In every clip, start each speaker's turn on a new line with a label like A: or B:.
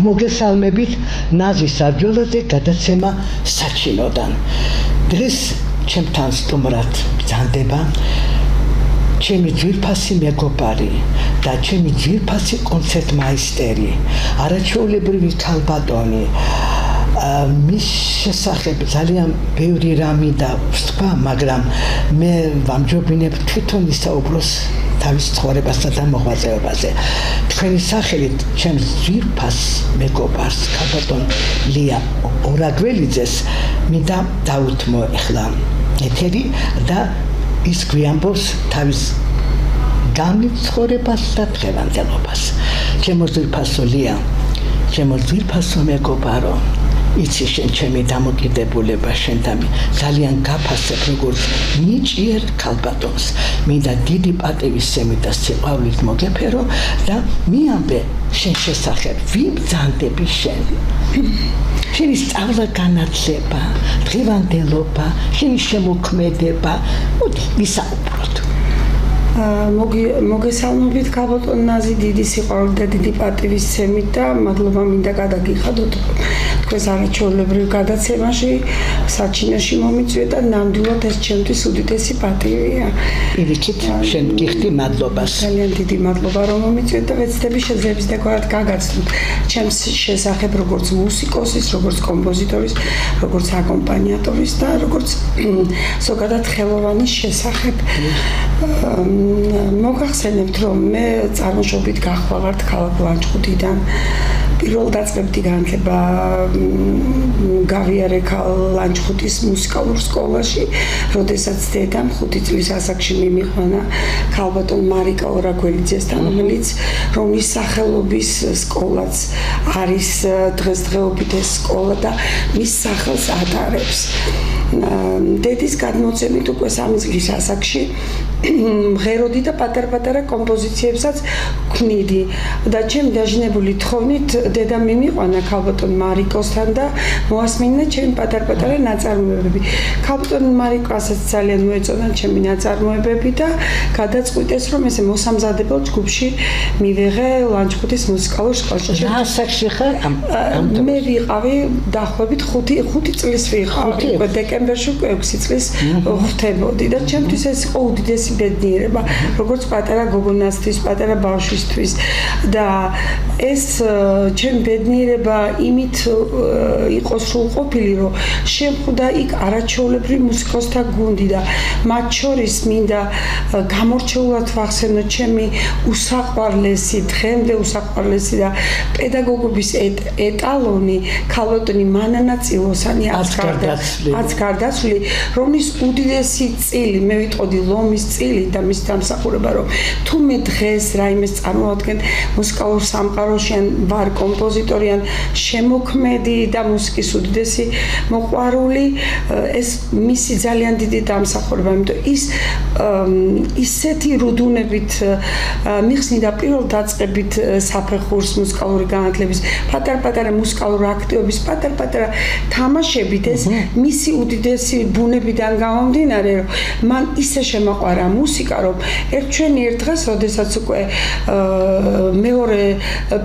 A: მოგესალმებით ნაზის საბრძოლოზე გადაცემა საჩინოდან. დღეს ჩემთან სტუმრად ბრძანდება ჩემი ძვირფასი მეგობარი და ჩემი ძვირფასი კონცერტმაისტერი, არაჩვეულებრივი ქალბატონი. მის შესახებ ძალიან ბევრი რამე და ვსვა, მაგრამ მე ვამჯობინებ თვითონ ისაუბროს თავის ცხოვრებასა და მოღვაწეობაზე. თქვენი სახელით ჩემს ძვირფას მეგობარს, ქალბატონ ლია ორაგველიძეს მინდა დავუთმო ახლა ეთერი და ის გვიამბობს თავის გამით ცხოვრებას და დღევანდელობას. ჩემო ძვირფასო ლია, ჩემო ძვირფასო მეგობარო, იცი შენ ჩემი დამოკიდებულება შენთან ძალიან გაფასებ როგორც ნიჭიერ ქალბატონს. მინდა დიდი პატივისცემით და სიყვარულით მოგეფერო და მიამბე შენ შესახებ, ვინ ბრძანდები შენ. შენი სწავლა განათლება, დღევანდელობა, შენი შემოქმედება, მოდი ვისაუბროთ.
B: მოგესალმებით ქალბატონ ნაზი, დიდი სიყვარული და დიდი პატივისცემით და მადლობა მინდა გადაგიხადოთ თქვენს არაჩვეულებრივ გადაცემაში საჩინოში მომიწვიეთ და ნამდვილად ეს ჩემთვის უდიდესი პატივია.
A: პირიქით შენ გიხდი მადლობას.
B: ძალიან დიდი მადლობა რომ მომიწვიეთ და ვეცდები შეძლებისდაგვარად გაგაცნოთ ჩემს შესახებ როგორც მუსიკოსის, როგორც კომპოზიტორის, როგორც აკომპანიატორის და როგორც ზოგადად ხელოვანის შესახებ. მოგახსენებთ რომ მე წარმოშობით გახლავართ ქალაქ ლანჩხუთიდან. პირველ დაწყებითი განათლება გავიარე ლანჩხუთის მუსიკალურ სკოლაში, როდესაც დედამ 5 წლის ასაკში მიმიყვანა ქალბატონ მარიკა ორაგველიძესთან, რომელიც რომის სახელობის სკოლაც არის დღესდღეობით ეს სკოლა და მის სახელს ატარებს. დედის გადმოცემით უკვე 3 წლის ასაკში მღეროდი და პატარ-პატარა კომპოზიციებსაც ვქმნიდი და ჩემი დაჟინებული თხოვნით დედა მიმიყვანა ქალბატონ მარიკოსთან და მოასმინა ჩემი პატარ-პატარა ნაწარმოებები. ქალბატონ მარიკასაც ძალიან მოეწონა ჩემი ნაწარმოებები და გადაწყვიტეს რომ ესე მოსამზადებელ ჯგუფში მივეღე ლანჩხუთის მუსიკალურ სკოლაში.
A: რა ასაკში ხარ?
B: მე ვიყავი დაახლოებით 5 წლის ვიყავი. დეკემბერში 6 წლის ხვდებოდი და ჩემთვის ეს იყო უდიდესი ბედნიერება, როგორც პატარა გოგონასთვის, პატარა ბავშვისთვის და ეს ჩემი ბედნიერება იმით იყო სრულყოფილი, რომ შემხვდა იქ არაჩვეულებრივი მუსიკოსთა გუნდი და მათ შორის მინდა გამორჩეულად ვახსენო ჩემი უსაყვარლესი, დღემდე უსაყვარლესი და პედაგოგების ეტალონი ქალბატონი მანანა წილოსანი აც გარდაცვლილი, რომლის უდიდესი წილი მე ვიტყოდი ლომის წილი და მის დამსახურება, რომ თუ მე დღეს რაიმეს წარმოვადგენ მუსიკალურ სამყაროში ან ვარ კომპოზიტორი ან შემოქმედი და მუსიკის უდიდესი მოყვარული, ეს მისი ძალიან დიდი დამსახურება, იმიტომ ის ისეთი რუდუნებით მიხსნიდა პირველ დაწყებით საფეხურს მუსიკალური განათლების, პატარ-პატარა მუსიკალური აქტივობის, პატარ-პატარა თამაშებით, ეს მისი უდიდესი ბუნებიდან გამომდინარე, რომ მან ისე შემოყვარა მუსიკა, რომ ერთ დღეს, როდესაც უკვე მეორე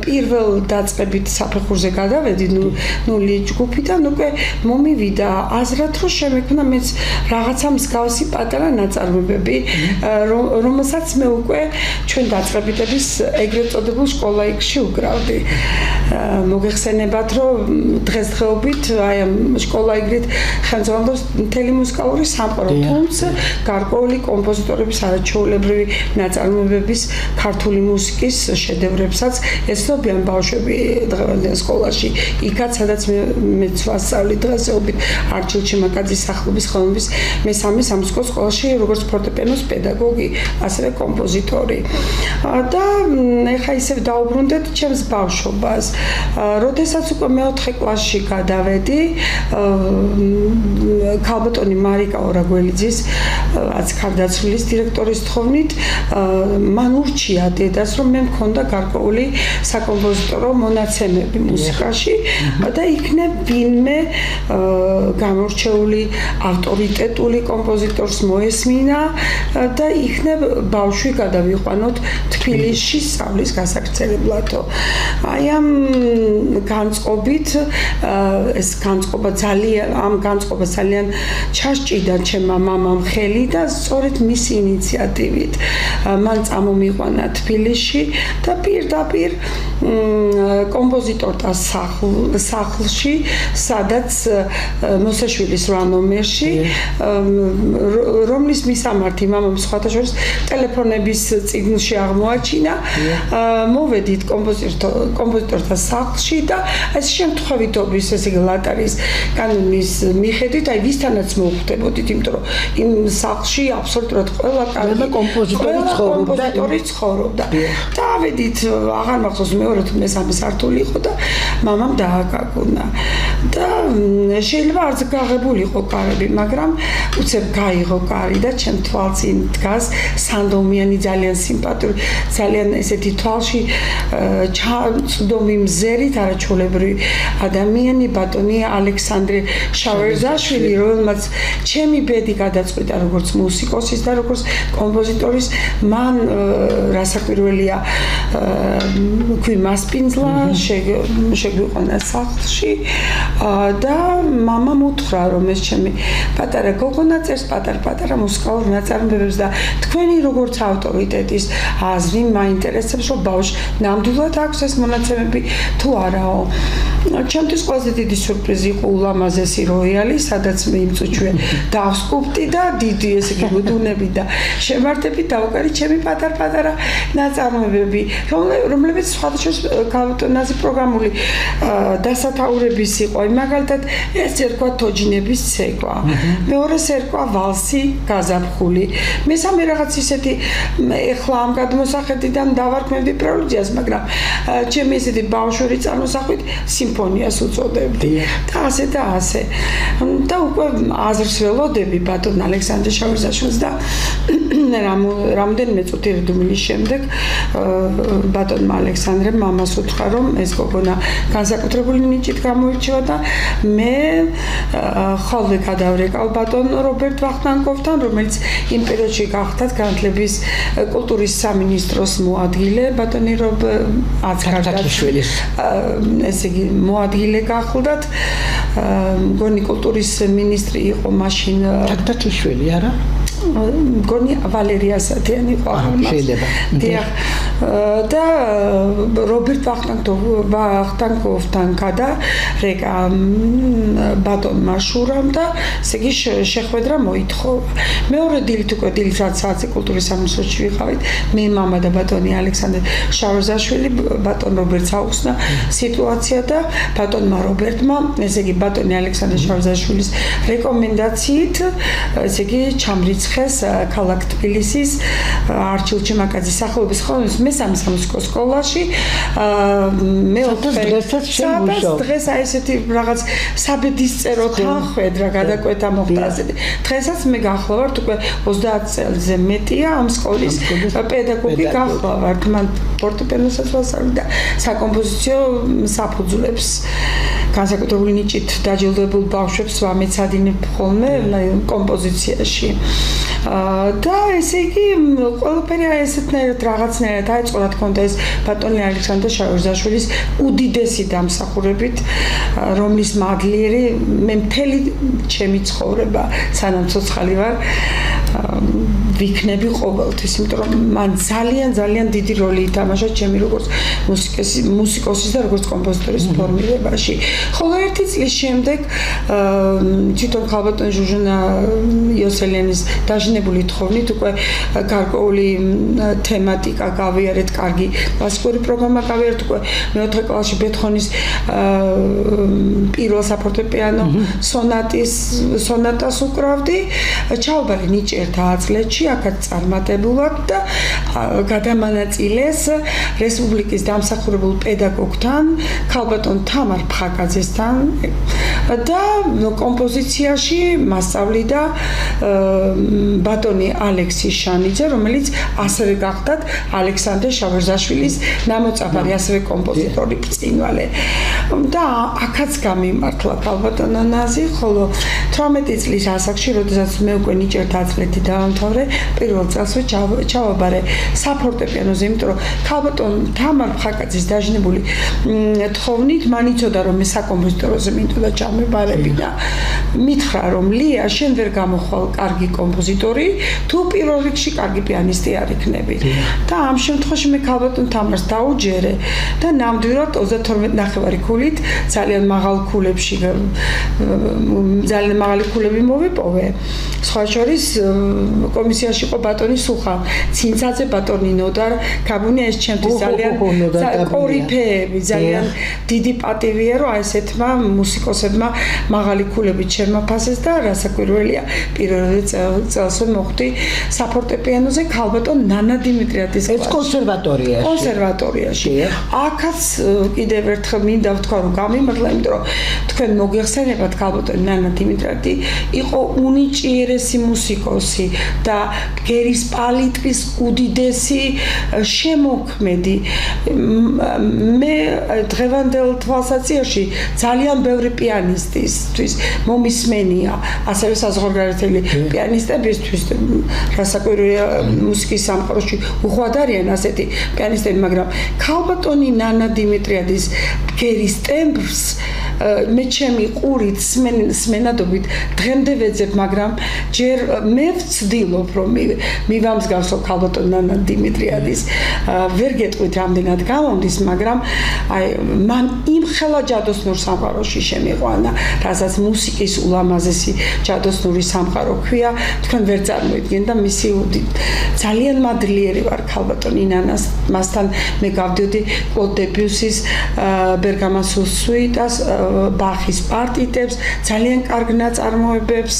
B: პირველ დაწყებით საფეხურზე გადავედი, ნული ჯგუფიდან უკვე მომივიდა აზრად, რომ შემექმნა მეც რაღაცა მსგავსი პატარა ნაწარმოებები, რომელსაც მე უკვე ჩვენ დაწყებითების ეგრეთ წოდებულ სკოლაიკში უკრავდი. მოგეხსენებათ, რომ დღესდღეობით აი ამ სკოლაიგრით ხელმძღვანელობს მთელი მუსიკალური სამყარო, თუმცა გარკვეული კომპოზიტორების არაჩვეულებრივი ნაწარმოებების ქართული მუსიკის შედევრებსაც ეცნობიან ბავშვები დღევანდელ სკოლაში. იქაც, სადაც მეც ვასწავლი დღესდღეობით არჩილ ჩიმაკაძის სახელობის ხელოვნების მესამე სამუსიკო სკოლაში, როგორც ფორტეპიანოს პედაგოგი, ასევე კომპოზიტორი. და ეხლა ისევ დავუბრუნდეთ ჩემს ბავშვობას. როდესაც უკვე მეოთხე კლასში გადავედი, ქალბატონი მარიკა ორაგველიძის აც გარდაცვლილის დირექტორის თხოვნით, მან ურჩია დედას, რომ მე მქონდა გარკვეული საკომპოზიტორო მონაცემები მუსიკაში და იქნებ ვინმე გამორჩეული ავტორიტეტული კომპოზიტორს მოესმინა და იქნებ ბავშვი გადავიყვანოთ თბილისში სწავლის გასაგრძელებლადო. აი ამ განწყობით ეს განწყობა ძალიან ჩასჭიდა ჩემმა მამამ ხელი და სწორედ მისი ინიციატივით მან წამომიყვანა თბილისში და პირდაპირ კომპოზიტორთა სახლში, სადაც მოსაშვილის 8 ნომერში, რომლის მისამართი მამამ სხვათა შორის ტელეფონების წიგნში აღმოაჩინა. მოვედით კომპოზიტორთა სახლში და ეს შემთხვევითობის ესე იგი ლატარის კანონის მიხედვით აი ვისთანაც მოვხვდებოდით, იმიტომ რომ იმ სახლში აბსოლუტურად ყველა კომპოზიტორი ცხოვრობდა. და ავედით, აღარ მახსოვს მეორე თუ მესამე სართული იყო და მამამ დააკაკუნა. და შეიძლება არც გაღებული იყო კარები, მაგრამ უცებ გაიღო კარი და ჩემ თვალწინ დგას სანდომიანი ძალიან სიმპათური, ძალიან ესეთი თვალში ჩამწვდომი მზერით არაჩვეულებრივი ადამიანი ბატონი ალექსანდრე შავერზაშვილი, რომელმაც ჩემი ბედი გადაწყვიტა როგორც მუსიკოსის და როგორც კომპოზიტორის, მან რასაკვირველია მასპინძლა შეგვიყვანა სახლში და მამამ უთხრა რომ ეს ჩემი პატარა გოგონა წერს პატარ-პატარა მუსიკალურ ნაწარმოებებს და თქვენი როგორც ავტორიტეტის აზრი მაინტერესებს რომ ბავშვს ნამდვილად აქვს ეს მონაცემები თუ არაო. ჩემთვის ყველაზე დიდი სიურპრიზი იყო ულამაზესი როიალი, სადაც მე იმ წუთშივე დავსკუპტი და დიდი ესე იგი მუდუნები და შემართები დავუკარი ჩემი პატარ-პატარა ნაწარმოებები, რომლებიც სხვადასხვა გავტონაზე პროგრამული დასათაურების იყო. მაგალითად, ეს ერქვა თოჯინების ცეკვა, მეორეს ერქვა ვალსი გაზაფხული, მესამე რაღაც ისეთი ეხლა ამ გადმოსახედიდან დავარქმევდი პრელუდიას, მაგრამ ჩემი ესეთი ბავშვური წარმოსახვით სიმფონიას უწოდებდი და ასე და ასე. და უკვე აზრს ველოდები ბატონ ალექსანდრე შავერზაშვილს და რამდენიმე წუთი რდმილის შემდეგ ბატონმა ალექსანდრემ მამას უთხრა რომ ეს გოგონა განსაკუთრებული ნიჭით გამოირჩევა და მე ხოლმე გადავრეკავ ბატონ რობერტ ვახტანგოვთან, რომელიც იმ პერიოდში გახდათ განათლების კულტურის სამინისტროს მოადგილე, ბატონი აცგარდაშვილის ესე იგი მოადგილე გახლდათ. მგონი კულტურის მინისტრი იყო მაშინ
A: თათათიშვილი არა?
B: მგონი ვალერია ასათიანი იყო
A: შეიძლება.
B: და რობერტ ვახტანგოვთან გადარეკა ბატონმა შურამ და ესე იგი შეხვედრა მოითხოვა. მეორე დილით უკვე დილით საათზე კულტურის სამინისტროში ვიყავით, მე მამა და ბატონი ალექსანდრე შავერზაშვილი, ბატონ რობერტს აუხსნა სიტუაცია და ბატონმა რობერტმა, ესე იგი ბატონი ალექსანდრე შავერზაშვილის რეკომენდაციით, ესე იგი ჩამრიცხეს ქალაქ თბილისის არჩილ ჩიმაკაძის სახელობის ხელოვნების მესამე სამუსიკო სკოლაში. დღეს აი ესეთი რაღაც საბედისწერო თანხმედრა გადაკვეთა მოხდა ასეთი. დღესაც მე გახლავართ უკვე 30 წელზე მეტია ამ სკოლის პედაგოგი გახლავართ. მან ფორტეპიანოსაც ვასწავლე და საკომპოზიციო საფუძვლებს განსაკუთრებული ნიჭით დაჯილდოებულ ბავშვებს ვამეცადინებ ხოლმე კომპოზიციაში. და ესე იგი ყველაფერი ესეთნაირად რაღაცნაირად აიწყო, რა თქმა უნდა ეს ბატონი ალექსანდრე შავერზაშვილის უდიდესი დამსახურებით, რომლის მადლიერი მე მთელი ჩემი ცხოვრება სანამ ცოცხალი ვარ ვიქნები ყოველთვის, იმიტომ რომ მან ძალიან დიდი როლი ითამაშა ჩემი როგორც მუსიკოსის და როგორც კომპოზიტორის ფორმირებაში. ხოლო ერთი წლის შემდეგ თვითონ ქალბატონ ჟუჟუნა იოსელიანის დაჟინებული თხოვნით უკვე გარკვეული თემატიკა გავიარეთ, კარგი კლასიკური პროგრამა გავიარეთ, უკვე მეოთხე კლასში ბეთჰოვენის პირველ საფორტეპიანო სონატას უკრავდი. ჩავაბარე ნიჭი ერთ აწლეთში, აქაც წარმატებულად და გადამანაწილეს რესპუბლიკის დამსახურებულ პედაგოგთან, ქალბატონ თამარ ფხაკაძესთან, და კომპოზიციაში მასწავლიდა ბატონი ალექსი შანიძე, რომელიც ასევე გახდათ ალექსანდრე შავერზაშვილის ნამოწაფარი, ასევე კომპოზიტორი ბრწყინვალე. და აქაც გამიმართლა ქალბატონო ნაზი, ხოლო 18 წლის ასაკში, როდესაც მე უკვე ნიჭიერ დაწლეთი დავამთავრე, პირველ წელსვე ჩავაბარე საფორტეპიანოზე, იმიტომ რომ ქალბატონ თამარ ფხაკაძის დაჟინებული თხოვნით მან იცოდა რომ მე საკომპოზიტოროზე მინდოდა ჩამებარები და მითხრა რომ ლია შენ ვერ გამოხვალ კარგი კომპოზიტორი, თუ პირველ რიგში კარგი პიანისტი არ იქნები. და ამ შემთხვევაში მე ქალბატონ თამარს დაუჯერე და ნამდვილად 32.5 ქულით ძალიან მაღალ ქულებში ძალიან მაღალი ქულები მოვიპოვე. სხვა შორის კომისიაში იყო ბატონი სუხან, ცინცაძე, ბატონი ნოდარ, გაბუნია ეს ჩემთვის ძალიან კორიფეები, ძალიან დიდი პატივია რომ აი ესეთმა მუსიკოსებმა მაღალი ქულები შემაფასეს და რასაკვირველია პირველ წელსვე მოხვდი საფორტეპიანოზე ქალბატონ ნანა დიმიტრიაძის კონსერვატორიაში. აქაც კიდევ ერთხელ მინდა ვთქვა რომ გამიმართლა, იმიტომ რომ თქვენ მოგეხსენებათ ქალბატონ ნანა დიმიტრიაძე იყო უნიჭიერესი მუსიკოსი და გერის პალიტრის უდიდესი შემოქმედი. მე დღევანდელ თვალსაჩინოში ძალიან ბევრი პიანისტისთვის მომისმენია, ასევე საზღვარგარეთელი პიანისტებისთვის, რასაკვირველია მუსიკის სამყაროში უხვად არიან ასეთი პიანისტები, მაგრამ ქალბატონი ნანა დიმიტრიაძის გერის ტემბრს მე ჩემი ყურით სმენადობით დღემდე ვეძებ, მაგრამ ჯერ მე ვცდილობ რომ მივამსგავსო ქალბატონ ნანა დიმიტრიაძის, ვერ გეტყვით რამდენად გამომდის, მაგრამ აი მან იმხელა ჯადოსნურ სამყაროში შემიყვანა, რასაც მუსიკის ულამაზესი ჯადოსნური სამყარო ქვია, თქვენ ვერ წარმოიდგენთ და მისი ძალიან მადლიერი ვარ ქალბატონი ნანას, მასთან მე გავდიოდი კლოდ დებიუსის ბერგამასუს სუიტას, ბახის პარტიტებს, ძალიან კარგ ნაწარმოებებს,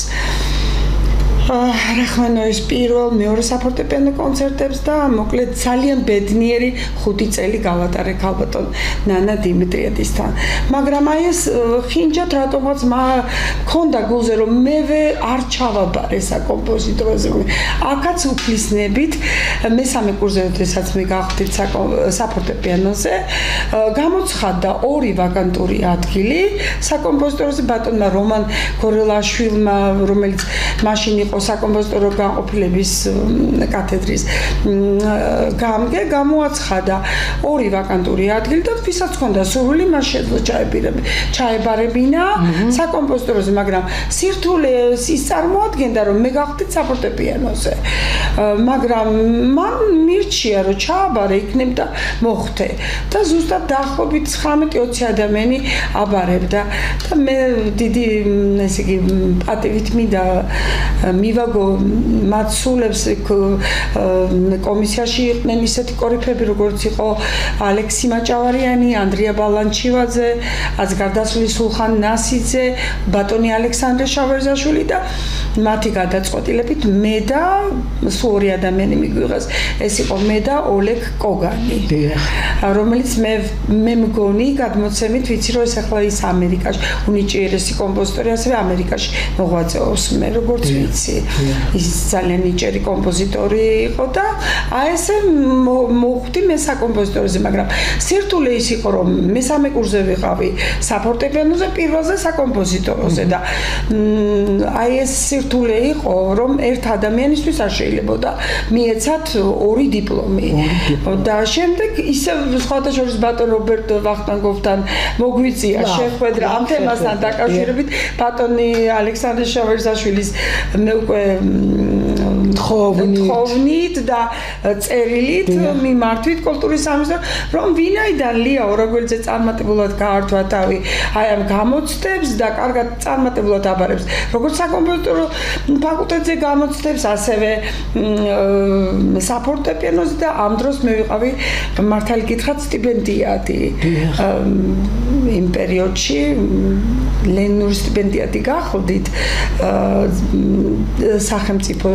B: რახმანოვის პირველ, მეორე საფორტეპიანო კონცერტებს და მოკლედ ძალიან ბედნიერი 5 წელი გავატარე ქალბატონ ნანა დიმიტრიაძისთან. მაგრამ აი ეს ხინჯად რატომაც მქონდა გულზე რომ მე არ ჩავაბარე საკომპოზიტოროზე. აქაც უფლისნებით მესამე კურსზე, როდესაც მე გავხდით საფორტეპიანოზე, გამოცხადდა 2 ვაკანტური ადგილი საკომპოზიტოროზე ბატონმა რომან გორელაშვილმა, რომელიც მაშინ იყო საკომპოზიტორო განყოფილების კათედრის გამგე, გამოაცხადა 2 ვაკანტური ადგილი და ვისაც ჰქონდა სურვილი, მას შეძლო ჩაებარებინა საკომპოზიტოროზე, მაგრამ სირთულეს ის წარმოადგენდა, რომ მე გავხდით საფორტეპიანოზე. მაგრამ მან მირჩია, რომ ჩააბარე იქნებ და მოხვდე. და ზუსტად დაახლოებით 19-20 ადამიანი აბარებდა და მე დიდი ესე იგი პატივით მინდა მივაგო მათ სულებს კომისიაში იყვნენ ისეთი კორიფები, როგორც იყო ალექსი მაჭავარიანი, ანდრია ბალანჩივაძე, აც გარდაცვლილი სულხან ნასიძე, ბატონი ალექსანდრე შავერზაშვილი და მათი გადაწყვეტილებით მე და სულ 2 ადამიანი მიგვიღეს. ეს იყო მე და ოლეგ კოგანი, რომელიც მე მგონი გადმოცემით ვიცი რომ ეს ახლა ის ამერიკაში უნიჭიერესი კომპოზიტორი, ასევე ამერიკაში მოღვაწეობს, მე როგორც ვიცი. ის ძალიან ნიჭიერი კომპოზიტორი იყო და აი ესე მოხვდი მე საკომპოზიტოროზე, მაგრამ სირთულე ის იყო რომ მესამე კურსზე ვიყავი საფორტეპიანოზე, პირველზე საკომპოზიტოროზე და აი ეს სირთულე იყო რომ ერთ ადამიანისთვის არ შეიძლებოდა მიეცათ 2 დიპლომი. და შემდეგ ისე სხვათა შორის ბატონ რობერტ ვახტანგოვთან მოგვიწია შეხვედრა ამ თემასთან დაკავშირებით, ბატონი ალექსანდრე შავერზაშვილის მე უკვე თხოვნით და წერილით მიმართვით კულტურის სამინისტროს, რომ ვინაიდან ლია ორაგველიძე წარმატებულად გაართვა თავი აი ამ გამოცდებს და კარგად წარმატებულად აბარებს, როგორც საკომპოზიტორო ფაკულტეტზე გამოცდებს, ასევე საფორტეპიანოზე და ამ დროს მე ვიყავი მართალი გითხრათ სტიპენდიადი. იმ პერიოდში ლენინური სტიპენდიადი გახდით სახელმწიფო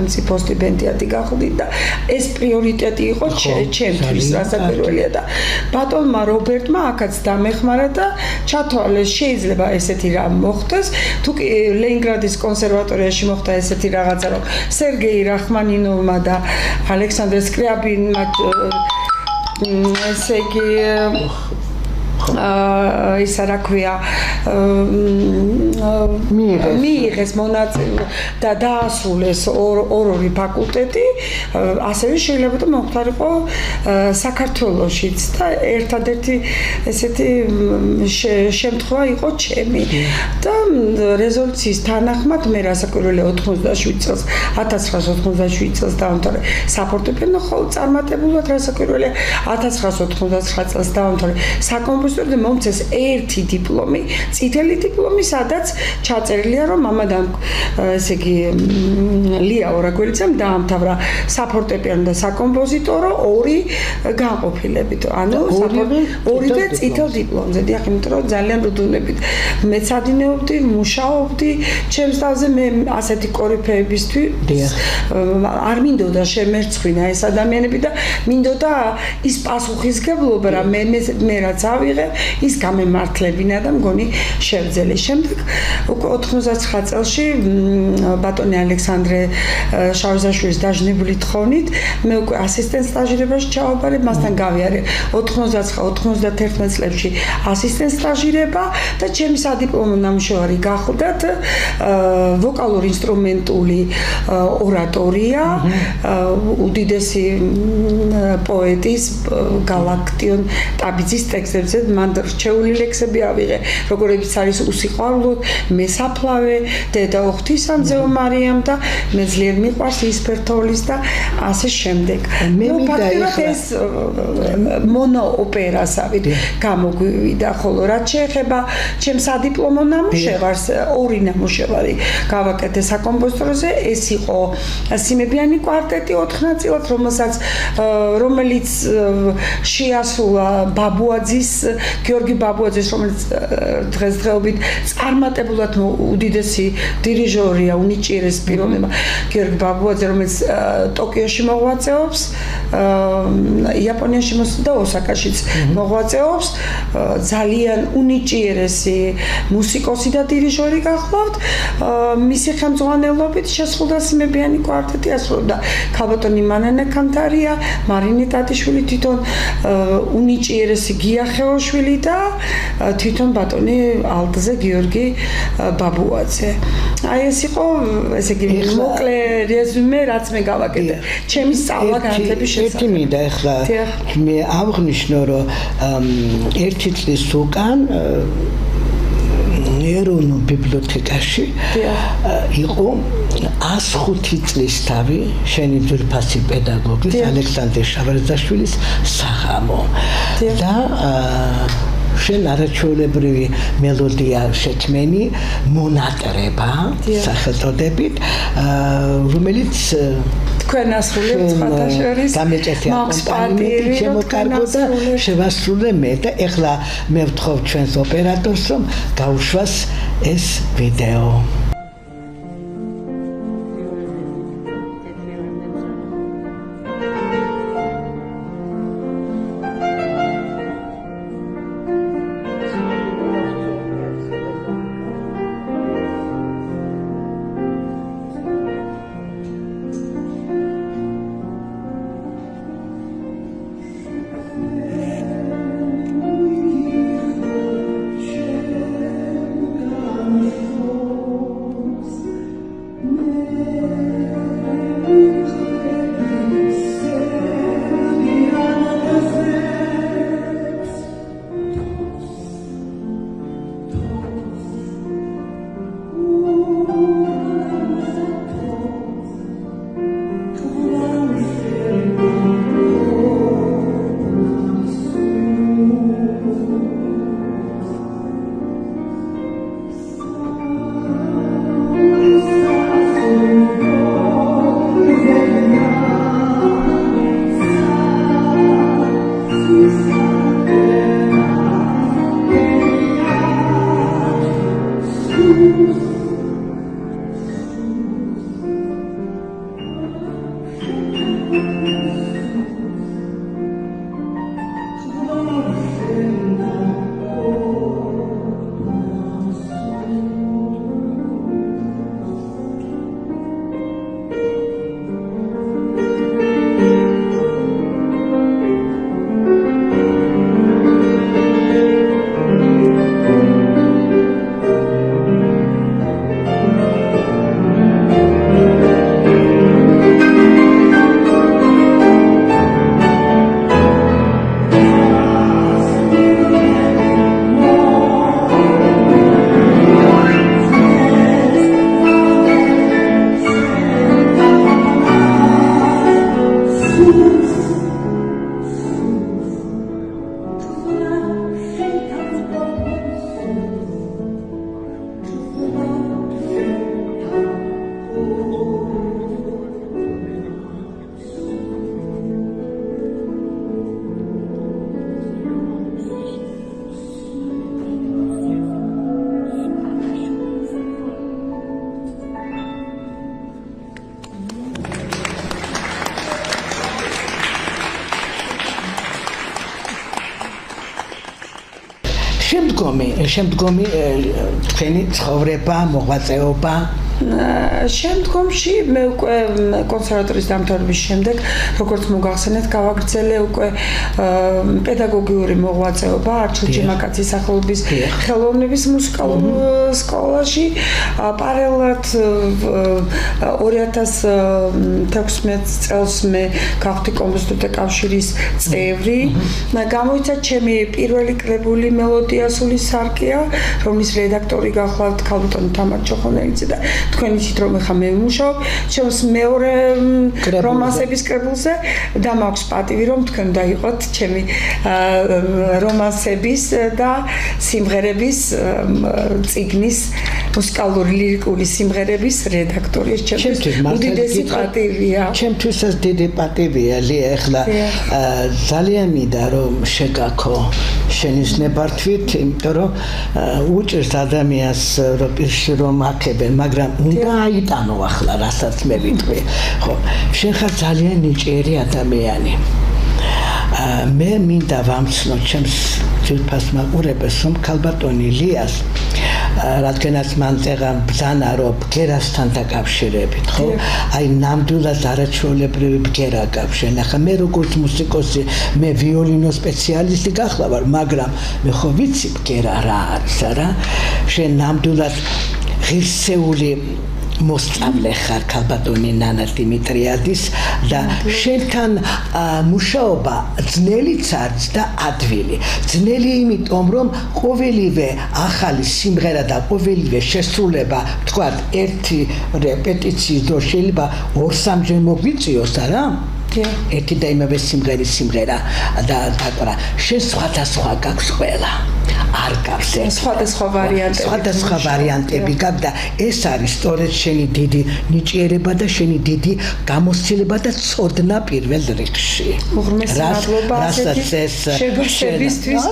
B: სახელმწიფო სტიპენდიატი გახდით და ეს პრიორიტეტი იყო ჩემთვის რასაკვირველია და ბატონმა რობერტმა აქაც დამეხმარა და ჩათვალეს შეიძლება ესეთი რამ მოხდეს თუ კი ლენინგრადის კონსერვატორიაში მოხდა ესეთი რაღაცა რომ სერგეი რახმანინოვმა და ალექსანდრე სკრიაბინმა ესე იგი ისა რა ქვია მიიღეს მონაწილე და დაასრულეს ორი ფაკულტეტი ასევე შეიძლება მომხდარიყო საქართველოშიც და ერთადერთი ესეთი შემთხვევა იყო ჩემი და რეზოლუციის თანახმად მე რასაკვირველია 97 წელს 1997 წელს დავამთავრე საფორტეპიანო ხოლო წარმატებულად რასაკვირველია 1999 წელს დავამთავრე საკომპოზიტორო მომწეს ერთი დიპლომი, წითელი დიპლომი, სადაც ჩაწერილია, რომ მამადამ ესე იგი ლია ორაგველიცამ დაამთავრა საფორტეპიანო და საკომპოზიტორო ორი განყოფილებით. ანუ ორივე წითელ დიპლომზე. დიახ, იმიტომ რომ ძალიან რუდუნებით მეცადინეობდი, მუშაობდი, ჩემს თავზე მე ასეთი კორიფეებისთვის არ მინდოდა შემერცხვინა ეს ადამიანები და მინდოდა ის პასუხისგებლობა რა მე რაც ავიღე ის გამემართლებინა და მგონი შევძელი. შემდეგ უკვე 99 წელში ბატონი ალექსანდრე შავიზაშვილის დაჟნებული თხოვნით მე უკვე ასისტენტ სტაჟირებაში ჩავაბარე, მასთან გავიარე 99-91 წლებში ასისტენტ სტაჟირება და ჩემი სადიპლომო ნამუშევარი გახდათ ვოკალურ ინსტრუმენტული ორატორია უდიდესი პოეტის გალაქტიონ ტაბიძის ტექსტებზე მან რჩეული ლექსები ავიღე, როგორებიც არის უსიყვარულოდ, მესაფლავე, დედა ღვთისამძეო მარიამ და მე ძლიერ მიყვარს ისფერთოვლის და ასე შემდეგ. მე ფაქტობრივად ეს მონოოპერასავით გამოგვივიდა, ხოლო რაც შეეხება ჩემს სადიპლომო ნამუშევარს, ორი ნამუშევარი გავაკეთე საკომპოზიტოროზე, ეს იყო სიმებიანი კვარტეტი 4 ნაწილად, რომელიც შეასრულა ბაბუაძის გიორგი ბაბუაძის, რომელიც დღესდღეობით წარმატებულად უდიდესი დირიჟორია, უნიჭიერეს პიროვნება გიორგი ბაბუაძე, რომელიც ტოკიოში მოღვაწეობს, იაპონიაში და ოსაკაშიც მოღვაწეობს, ძალიან უნიჭიერესი მუსიკოსი და დირიჟორი გახლავთ. მისი ხელმძღვანელობით შესრულდა სიმებიანი კვარტეტი, ასრულებდა ქალბატონი მანანა კანტარია, მარინე ტატიშვილი, თვითონ უნიჭიერესი გია ხეოშვილი და თვითონ ბატონი ალტზე გიორგი ბაბუაძე. აი ეს იყო ესე იგი მოკლე რეზუმე რაც მე გავაკეთე. ჩემი სწავლა განათლების შესახებ. ერთი მინდა ახლა მე აღვნიშნო რომ ერთი წლის უკან ეროვნულ ბიბლიოთეკაში იყო 105 წლის თავი შენი ძვირფასი პედაგოგის ალექსანდრე შავარდაშვილის საღამო და შენ არაჩვეულებრივი მელოდია შექმენი მონატრება სახელწოდებით რომელიც თქვენ ასრულებთ სხვათა შორის გამეჭერთია შემოკარგო და შევასრულე მე და ეხლა მე ვთხოვ ჩვენს ოპერატორს რომ გაუშვას ეს ვიდეო.
A: შემდგომი თქვენი ცხოვრება, მოღვაწეობა
B: შემდგომში მე უკვე კონსერვატორიის დამთავრების შემდეგ როგორც მოგახსენეთ გავაგრძელე უკვე პედაგოგიური მოღვაწეობა არჩილ ჯიმაკაცის სახელობის ხელოვნების მუსიკალურ სკოლაში პარალელურად 2016 წელს მე გავხდი კომპოზიტორთა კავშირის წევრი გამოიცა ჩემი პირველი კრებული მელოდიასული სარკეა რომლის რედაქტორი გახლავთ ქალბატონი თამარ ჩოხონელიძე და თქვენ იცით რომ ახლა მე ვმუშაობ ჩემს მეორე რომანსების კრებულზე და მაქვს პატივი რომ თქვენ დაიყოთ ჩემი რომანსების და სიმღერების წიგნის მუსიკალური ლირიკული სიმღერების რედაქტორი ეს ჩემთვის უდიდესი პატივია
A: ჩემთვისაც დიდი პატივია ლია ახლა ძალიან მინდა რომ შეგაქო შენის ნებართვით იმიტომ რომ უჭირს ადამიანს რომ პირში რომ აკებენ მაგრამ უნდა აიტანო ახლა რასაც მე ვიტყვი ხო შენ ხარ ძალიან ნიჭიერი ადამიანი მე მინდა ვამცნო ჩემს ძვირფას მაყურებელს რომ ქალბატონი ლიას რადგანაც მან წერა ბრძანა რომ ბგერასთან დაკავშირებით ხო აი ნამდვილად არაჩვეულებრივი ბგერა გაქვს შენ ახლა მე როგორც მუსიკოსი მე ვიოლინო სპეციალისტი გახლა ვარ მაგრამ მე ხო ვიცი ბგერა რა არის არა შენ ნამდვილად ღირსეული მოსწავლე ხარ ქალბატონი ნანა დიმიტრიადის და შენთან მუშაობა ძნელიც არის და ადვილი ძნელი იმიტომ რომ ყოველივე ახალი სიმღერა და ყოველივე შესრულება თქვათ ერთი რეპეტიციის დრო შეიძლება 2-3-ჯერ მოგვიწიოს არა ერთი და იმავე სიმღერა და დაკვრა შენ სხვადასხვა გაქვს ყველა არ გაქვს
B: სხვადასხვა
A: ვარიანტები გაქვს და ეს არის სწორედ შენი დიდი ნიჭიერება და შენი დიდი გამოცდილება და ცოდნა პირველ რიგში
B: უღრმესი მადლობა ასეთი შეგებისთვის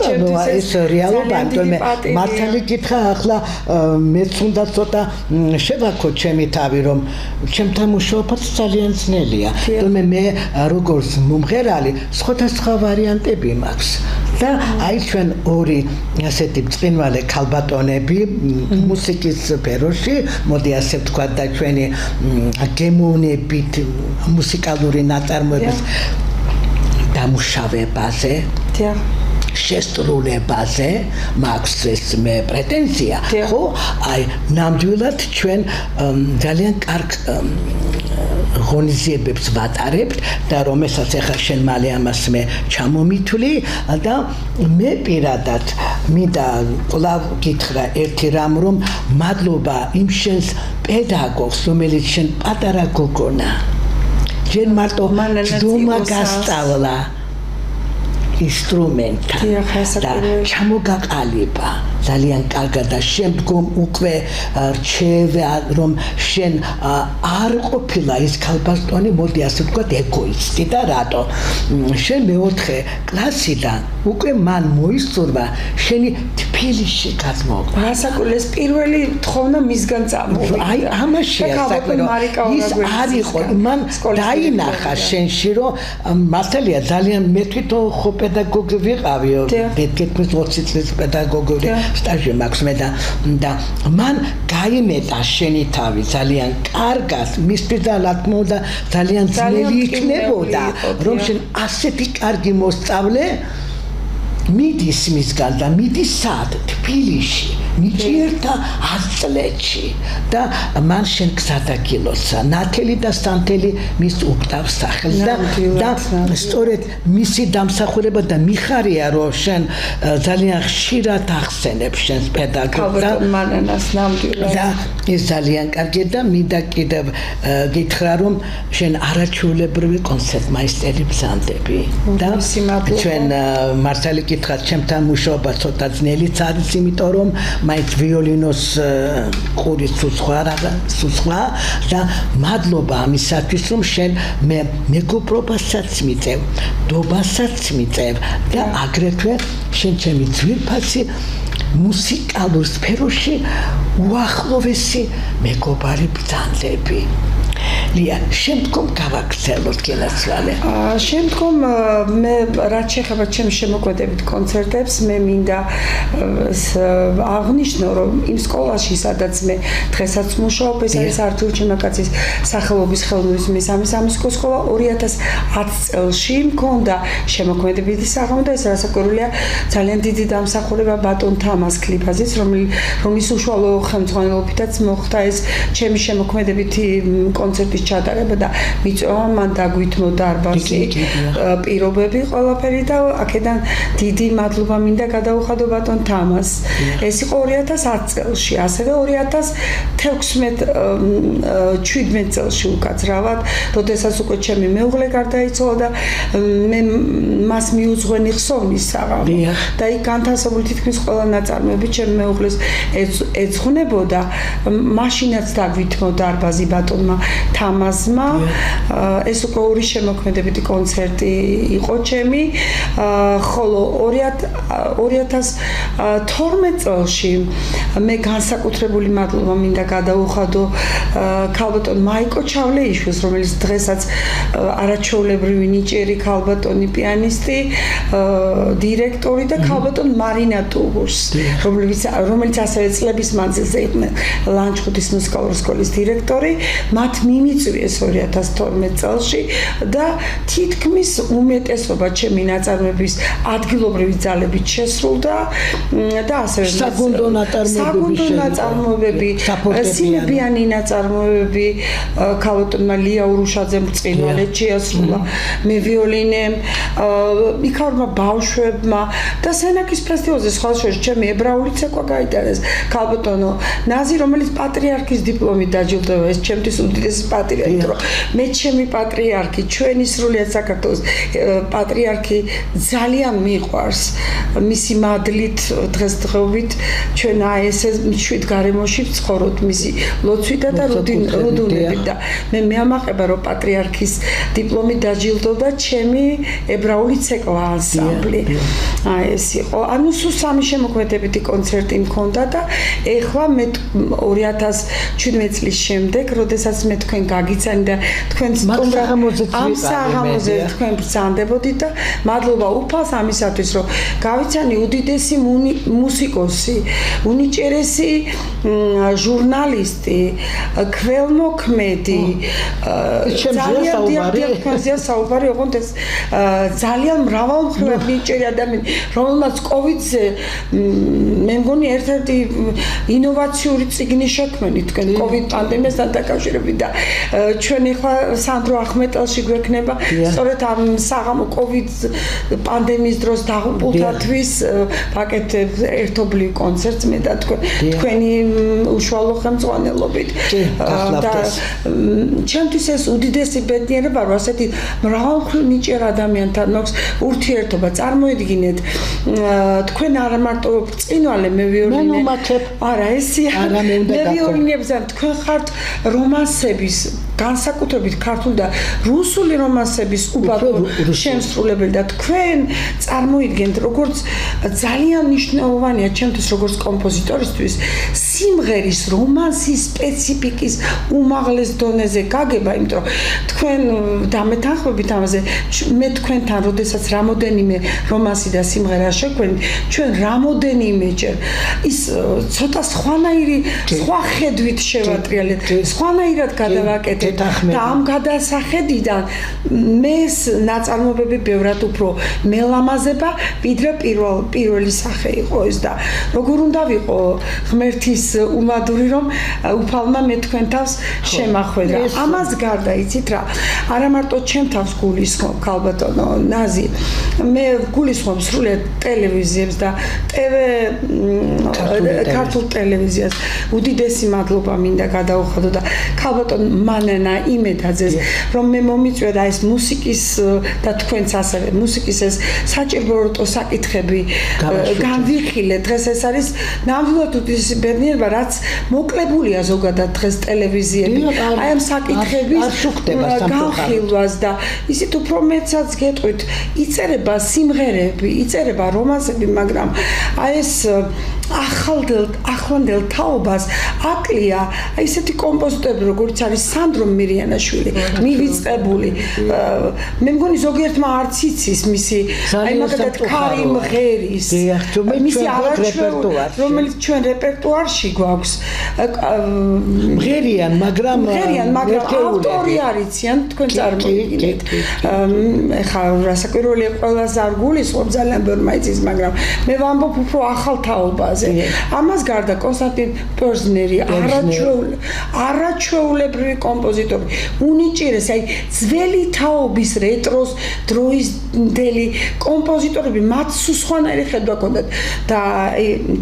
A: ეს რეალობა ამიტომ მართალი გითხრა ახლა მეც უნდა ცოტა შევაქო ჩემი თავი რომ ჩემთან მუშაობაც ძალიან ძნელია თუმცა მე როგორც მომღერალი სხვადასხვა ვარიანტები მაქვს და აი ჩვენ ორი ასეთი წინვალე ქალბატონები მუსიკის სფეროში მოდი ასე ვთქვათ და ჩვენი გემოვნებით მუსიკალური ნაწარმოების დამუშავებაზე შესრულებაზე მაქვს ეს მე პრეტენზია ხო აი ნამდვილად ჩვენ ძალიან კარგ ღონისძიებებს ვატარებთ და რომელსაც ახლა შენ მალე ამას მე ჩამომითვლი და მე პირადად მინდა კვლავ გითხრა ერთი რამ რომ მადლობა იმ შენს პედაგოგს რომელიც შენ პატარა გოგონა ჯერ მარტო ძდომა გასწავლა ინსტრუმენტთან და ჩამოგაყალიბა ძალიან კარგად და შემდგომ უკვე რჩევ რომ შენ არ ყოფილა ის ქალბატონი მოდი ასე ვთქვათ ეგოისტი და რატო შენ მეოთხე კლასიდან უკვე მან მოისურვა შენი თბილისში გადმოვა
B: რასაკვირველია პირველი თხოვნა მისგან წამოვიდა
A: აი ამაშია საქმე ის არ იყო მან დაინახა შენში რომ მართალია ძალიან მე თვითონ ხო პედაგოგი ვიყავი მეთქეთვის 20 წლის პედაგოგური სტაჟი მაქვს მე და მან გაიმეტა შენი თავი ძალიან კარგად მისთვის და რა თქმა უნდა ძალიან ძნელი იქნებოდა რომ შენ ასეთი კარგი მოსწავლე მიდის მისგან და მიდის სად თბილისში ნიჭიერთა 100 წლებში და მან შენ გზადაგილოცა ნათელი და სანთელი მის უკტავს სახელს და სწორედ მისი დამსახურება და მიხარია რომ შენ ძალიან ხშირად ახსენებ შენს პედაგოგს და
B: მანანას ნამდვილად
A: და ეს ძალიან კარგია და მინდა კიდევ გითხრა რომ შენ არაჩვეულებრივი კონცერტმაისტერი ბრძანდები და ჩვენ მართალი გითხრათ ჩემთან მუშაობა ცოტა ძნელიც არის იმიტომ რომ მაინც ვიოლინოს ყურის სუცხვა და მადლობა ამისათვის რომ შენ მე მეგობრობასაც მიწევ დობასაც მიწევ და აგრეთვე შენ ჩემი ძვირფასი მუსიკალურ სფეროში უახლოვესი მეგობარი ბრძანდები ლია, შემდგომ გავაგრძელოთ გელაცვალე.
B: შემდგომ მე რაც შეეხება ჩემს შემოქმედებით კონცერტებს, მე მინდა აღნიშნო, რომ იმ სკოლაში, სადაც მე დღესაც მუშაობ, ეს არის არტურ ჩემაკაცის სახელობის ხელოვნების მესამე სამუსიკო სკოლა 2010 წელში მქონდა შემოქმედებითი საღამო და ეს რასაკვირველია ძალიან დიდი დამსახურება ბატონ თამაზ ქლიფაძის, რომლის უშუალო ხელმძღვანელობითაც მოხდა ეს ჩემი შემოქმედებითი კონცერტის ჩატარება და მიწვევა მან დაგვითმო დარბაზი პირობები ყველაფერი და აქედან დიდი მადლობა მინდა გადაუხადო ბატონ თამაზს. ეს იყო 2010 წელში, ასევე 2016-17 წელში უკაცრავად, როდესაც უკვე ჩემი მეუღლე გარდაიცვალა და მე მას მიუძღვენი ხსოვნის საღამო და იქ განთავსებული თითქმის ყველა ნაწარმოები ჩემი მეუღლეს ეძღვნებოდა. მაშინაც დაგვითმო დარბაზი ბატონმა თამაზმა. ეს უკვე ორი შემოქმედებითი კონცერტი იყო ჩემი, ხოლო 2012 წელში მე განსაკუთრებული მადლობა მინდა გადაუხადო ქალბატონ მაიკო ჩავლეიშვილს, რომელიც დღესაც არაჩვეულებრივი ნიჭიერი ქალბატონი პიანისტი, დირექტორი და ქალბატონ მარინა ტუგურს, რომელიც ასევე წლების მანძილზე იყვნენ ლანჩხუთის მუსიკალური სკოლის დირექტორი. მათ მიმიწვიეს 2012 წელში და თითქმის უმეტესობა ჩემი ნაწარმოების ადგილობრივი ძალებით შესრულდა და ასევე
A: საგუნდო
B: ნაწარმოებები, სიმებიანი ნაწარმოებები ქალბატონმა ლია ურუშაძემ ბრწყინვალედ შეასრულა, მე ვიოლინემ, იქაურმა ბავშვებმა და სენაკის ფესტივალზე სხვა შორის ჩემი ებრაული ცეკვა გაიტანეს ქალბატონო ნაზი, რომელიც პატრიარქის დიპლომით დაჯილდოება. ეს ჩემთვის უდიდესი პატივია, რომ მე ჩემი პატრიარქი, ჩვენი სრულიად საქართველოს პატრიარქი ძალიან მიყვარს. მისი მადლით დღესდღეობით ჩვენ ეს შვიდ გარემოში ვცხოვრობთ მისი ლოცვითა და რუდუნებით და მე მეამაყება, რომ პატრიარქის დიპლომით დაჯილდოვდა ჩემი ებრაული ცეკვა ანსამბლი. ეს იყო. ანუ სულ სამი შემოქმედებითი კონცერტი მქონდა და ეხლა მე 2017 წლის შემდეგ, როდესაც მე თქვენ გაგიცანი და თქვენ ამ საღამოზე თქვენ ბრძანდებოდით და მადლობა უფალს ამისათვის, რომ გავიცანი უდიდესი მუსიკოსი, უნიჭერესი ჟურნალისტი, ქველმოქმედი, საუბარი, ოღონდ ეს ძალიან მრავალმხრივად ნიჭიერი ადამიანი, რომელმაც კოვიდზე მე მგონი ერთ-ერთი ინოვაციური წიგნი შექმნით თქვენ კოვიდ პანდემიასთან დაკავშირებით და ჩვენ ახლა სანდრო ახმეტელში გვექნება სწორედ ამ საღამო კოვიდ პანდემიის დროს დაღუპულთათვის ვაკეთებ ერთობლივ კონცერტს მე და თქვენი უშუალო ხელმძღვანელობით და ჩემთვის ეს უდიდესი ბედნიერება, რომ ასეთი მრავალმხრივ ნიჭიერ ადამიანთან მაქვს ურთიერთობა. წარმოიდგინეთ, თქვენ არ მარტო ბრწყინვალე, მე ვიოლინე, არა ესია, მე ვიოლინებზე თქვენ ხართ რომანსების, განსაკუთრებით ქართული და რუსული რომანსების შემსრულებელი და თქვენ წარმოიდგენთ, როგორც ძალიან მნიშვნელოვანია ჩემთვის როგორც კომპოზიტორისთვის სიმღერის რომანსის სპეციფიკის უმაღლეს დონეზე გაგება, იმიტომ რომ თქვენ დამეთანხმებით ამაზე, მე თქვენთან, როდესაც რამოდენიმე რომანსი და სიმღერა შეგვენით, ჩვენ რამოდენიმეჯერ ის ცოტა სხვა ხედვით შევატრიალეთ, სხვანაირად გადავაკეთეთ და ამ გადასახედიდან მე ნაწარმოებები ბევრად უფრო მელამაზება, ვიდრე პირველი სახე იყო ეს და როგორ უნდა ვიყო ღმერთის უმადური, რომ უფალმა მე თქვენ თავს შემახვედრა. ამას გარდა იცით რა, არა მარტო ჩემ თავს გულისხმობ ქალბატონო ნაზი, მე გულისხმობ სრულიად ტელევიზიებს და ქართულ ტელევიზიას უდიდესი მადლობა მინდა გადაუხადო და ქალბატონ მანანა იმედაძეს, რომ მე მომიწვია და ეს მუსიკის და თქვენც ასევე მუსიკის ეს საჭირო საკითხები განვიხილე. დღეს ეს არის ნამდვილად უდიდესი ბედნიერება, რაც მოკლებულია ზოგადად დღეს ტელევიზიები აი ამ საკითხების განხილვას და ისეთ უფრო მეცაც გეტყვით, იწერება სიმღერები, იწერება რომანსები, მაგრამ აი ეს ახლანდელ თაობას აკლია ისეთი კომპოზიტორები როგორც არის სანდრო მირიანაშვილი მივიწყებული მე მგონი ზოგიერთმა არც იცის მისი აი მაგალითად ქარიმ ღერის მისი არაჩვეულებრივი რომელიც ჩვენ რეპერტუარში გვაქვს
A: მღერიან მაგრამ
B: ავტორი არიციან თქვენ წარმოგიდგენთ ეხლა რასაკვირველია ყველას არ გულისხმობ ძალიან ბევრი მაიცის მაგრამ მე ვამბობ უფრო ახალ თაობაზე ამას გარდა კონსტანტინ პორზნერი არაჩვეულებრივი კომპოზიტორი უნიჭიერესი აი ძველი თაობის რეტროს დროის დელი კომპოზიტორები მათ სხვანაირი ხედვა ჰქონდათ და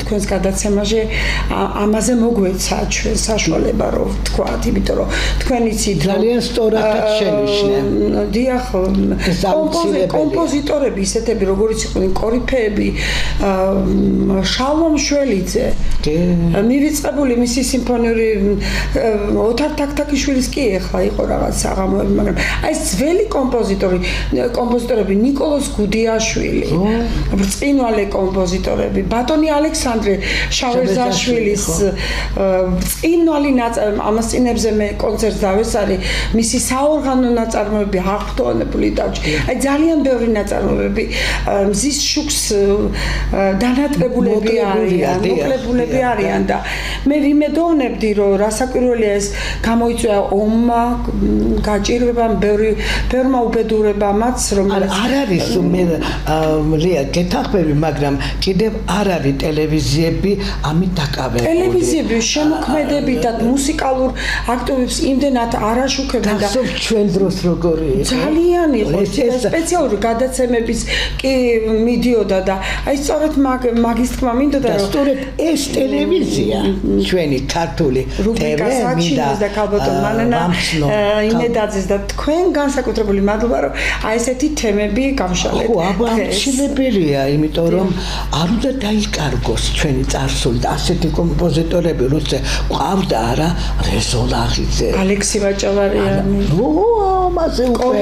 B: თქვენს გადაცემაში ამაზე მოგვეცა ჩვენ საშუალება რომ ვთქვათ იმიტომ რომ თქვენ იცით
A: ძალიან სწორად შენიშნე
B: დიახ კომპოზიტორები ისეთები როგორიც იყვნენ კორიფეები შალომ შველიძე მივიწყებული მისი სიმფონიური ოთარ თაქთაქიშვილის კი ეხლა იყო რაღაც საღამოები მაგრამ აი ეს ძველი კომპოზიტორები ნიკოლოზ გუდიაშვილი ბრწყინვალე კომპოზიტორები ბატონი ალექსანდრე შავერზაშვილის ბრწყინვალი ამასწინებზე მე კონცერტს დავესწარი მისი საორგანო ნაწარმოები აღფრთოვანებული დავჭი აი ძალიან ბევრი ნაწარმოებები მზის შუქს დანატყებულები არიან და მე ვიმედოვნებდი რომ რასაკვირველია ეს გამოიწვია ომმა გაჭირვებამ ბევრმა უბედურებამაც რომელიც
A: არ არის მე ლია გეთახმები მაგრამ კიდევ არ არის ტელევიზიები ამით დაკავებული
B: ტელევიზიები შემოქმედებითად მუსიკალურ აქტივობებს იმდენად არაშუქებენ და
A: ჩვენ დროს როგორი იყო
B: ძალიან იყო სპეციალური გადაცემების კი მიდიოდა და აი სწორედ მაგის თქმა მინდოდა
A: რომ სწორედ ეს ტელევიზია ჩვენი ქართული
B: ტელე მინდა და ქალბატონ მანანა იმედაძეს და თქვენ განსაკუთრებული მადლობა რომ აი ესეთი თემები გავშალეთ.
A: ხო, ამშილებელია, იმიტომ რომ არ უნდა დაიკარგოს ჩვენი წარსული და ასეთი კომპოზიტორები როცა ყავდა არა რეზო ლაღიძე,
B: ალექსი ვაჭავარიანი.
A: ამაზე უკვე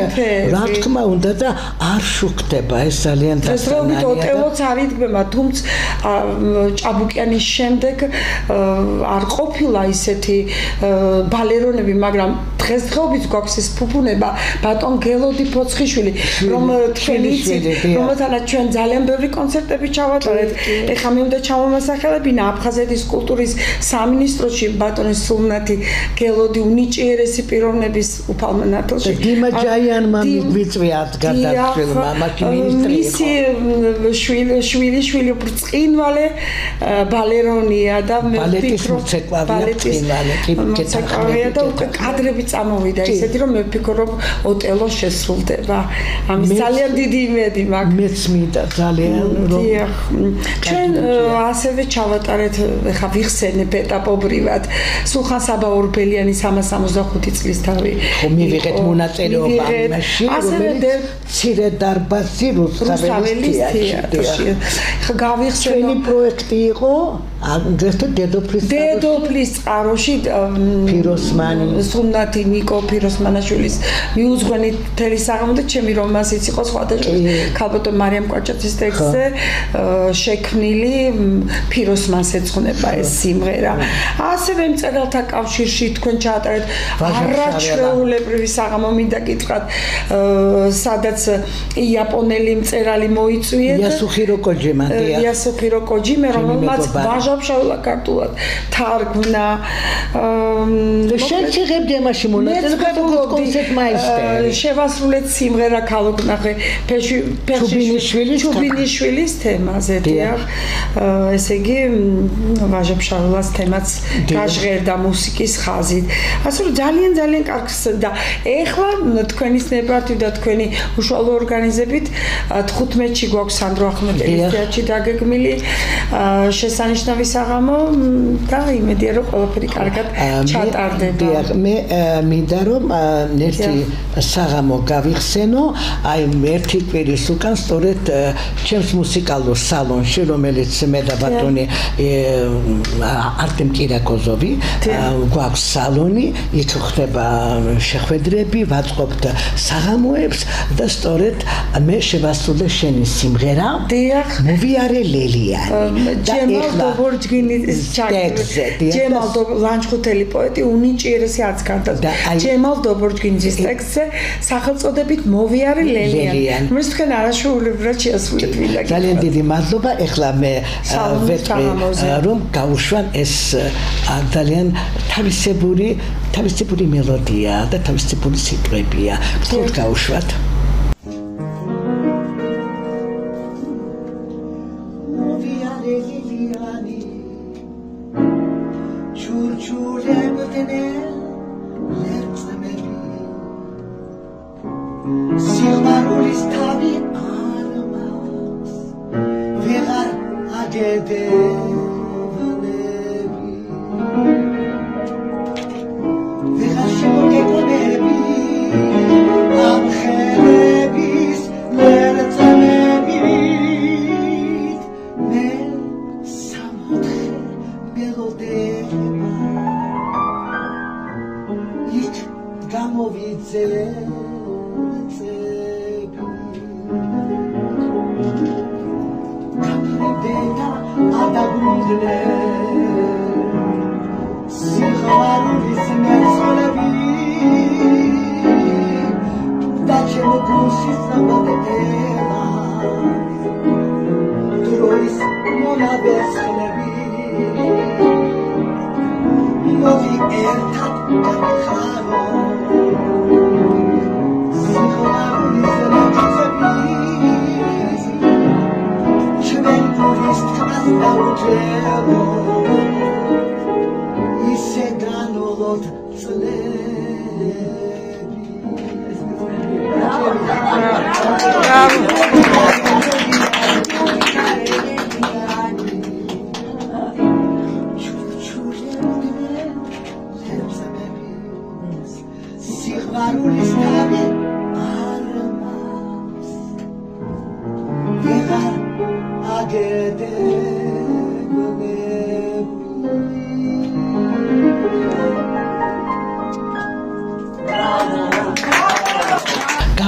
A: რა თქმა უნდა და არ შუქდება ეს ძალიან
B: დასწრებით ოტელოც არ იდგმება, თუმცა ჭაბუკიანის შემდეგ არ ყოფილა ისეთი ბალერონები, მაგრამ დღესდღეობით გვაქვს ეს ფუფუნება ბატონ გელოდი ფოცხიშვილი, რომ თქვენი იცით, რომელთანაც ჩვენ ძალიან ბევრი კონცერტები ჩავატარეთ. ეხლა მე უნდა ჩამომასახელებინა აფხაზეთის კულტურის სამინისტროში ბატონი სულნათი გელოდი უნიჭიერესი პიროვნების უფალმა ნაწილში.
A: დიმა ჯაიანმა მიგვიწვია გარდაცვლილმა მაშინ მინისტრი
B: იყო. შვილი ბრწყინვალე ბალერონია და მე ვფიქრობ ბალეტის მოცეკვავია და უკვე კადრები წამოვიდა ისეთი რომ მე ვფიქრობ ოტელო შესრულდება. ამის ძალიან დიდი იმედი მაქვს.
A: მეც მინდა ძალიან რომ
B: ჩვენ ასევე ჩავატარეთ ეხა ვიხსენებ ეტაპობრივად სულხან-საბა ორბელიანის 365 წლის თავი.
A: ხო მივიღეთ მონაწილეობა მაშინ რომელიც მცირე დარბაზი რუსთაველის თეატრში.
B: ხა გავიხსენო
A: ჩვენი პროექტი იყო აგრეთვე დედოფლის
B: წყაროში
A: ფიროსმანი
B: სუნათი ნიკო ფიროსმანაშვილის მიუძღვენი თელი საღამო და ჩემი რომანსიც იყო სხვადასხვა ქალბატონ მარიამ კვაჭაძის ტექსტზე შექმნილი ფიროსმანს ეძღვნება ეს სიმღერა. ასევე მწერალთა კავშირში თქვენ ჩაატარეთ არაჩვეულებრივი საღამო მინდა გითხრათ სადაც იაპონელი მწერალი მოიწვიეთ იასუჰირო კოჯიმე რომელმაც ვაჟავშავლა ქართულად თარგმნა
A: შენ შეღებდი ამაში მონაწილეობა კონცერტ მაისტერი
B: შევასრულეთ სიმღერა ქალოგნახე ჩუბინიშვილის თემაზე დიახ ესე იგი ვაჟავშავლას თემაც გაჟღერდა მუსიკის ხაზით ასე რომ ძალიან კარგს და ეხლა თქვენის ნებართვით და თქვენი უშუალო ორგანიზებით 15-ში გვაქვს სანდრო ახმეტელის თეატრში დაგეგმილი შესანიშნავი საღამო და იმედია რომ ყველაფერი კარგად ჩატარდება.
A: დიახ, მე მინდა რომ ერთი საღამო გავიხსენო, აი ერთი კვირის უკან სწორედ ჩემს მუსიკალურ სალონში, რომელიც მე და ბატონი არტემ კირაკოზოვი გვაქვს სალონი, იქ ხდება შეხვედრები, ვაწყობთ საღამოებს და სწორედ მე შევასრულე შენი სიმღერა.
B: დიახ,
A: მოვიარე ლელიანი.
B: ჯემალ დობორჯგინის ჯემალ ლანჩხუთელი პოეტი უნიჭიერესი არც გარდა ჯემალ დობორჯგინის ტექსტზე სახელწოდებით მოვიარე ლელიან რომელიც თქვენ არაშულებრივად შეასრულებთ
A: ძალიან დიდი მადლობა ეხლა მე ვეთქვი რომ გავუშვან ეს ძალიან თავისებური მელოდია და თავისებური სიტყვებია გთხოვთ გავუშვათ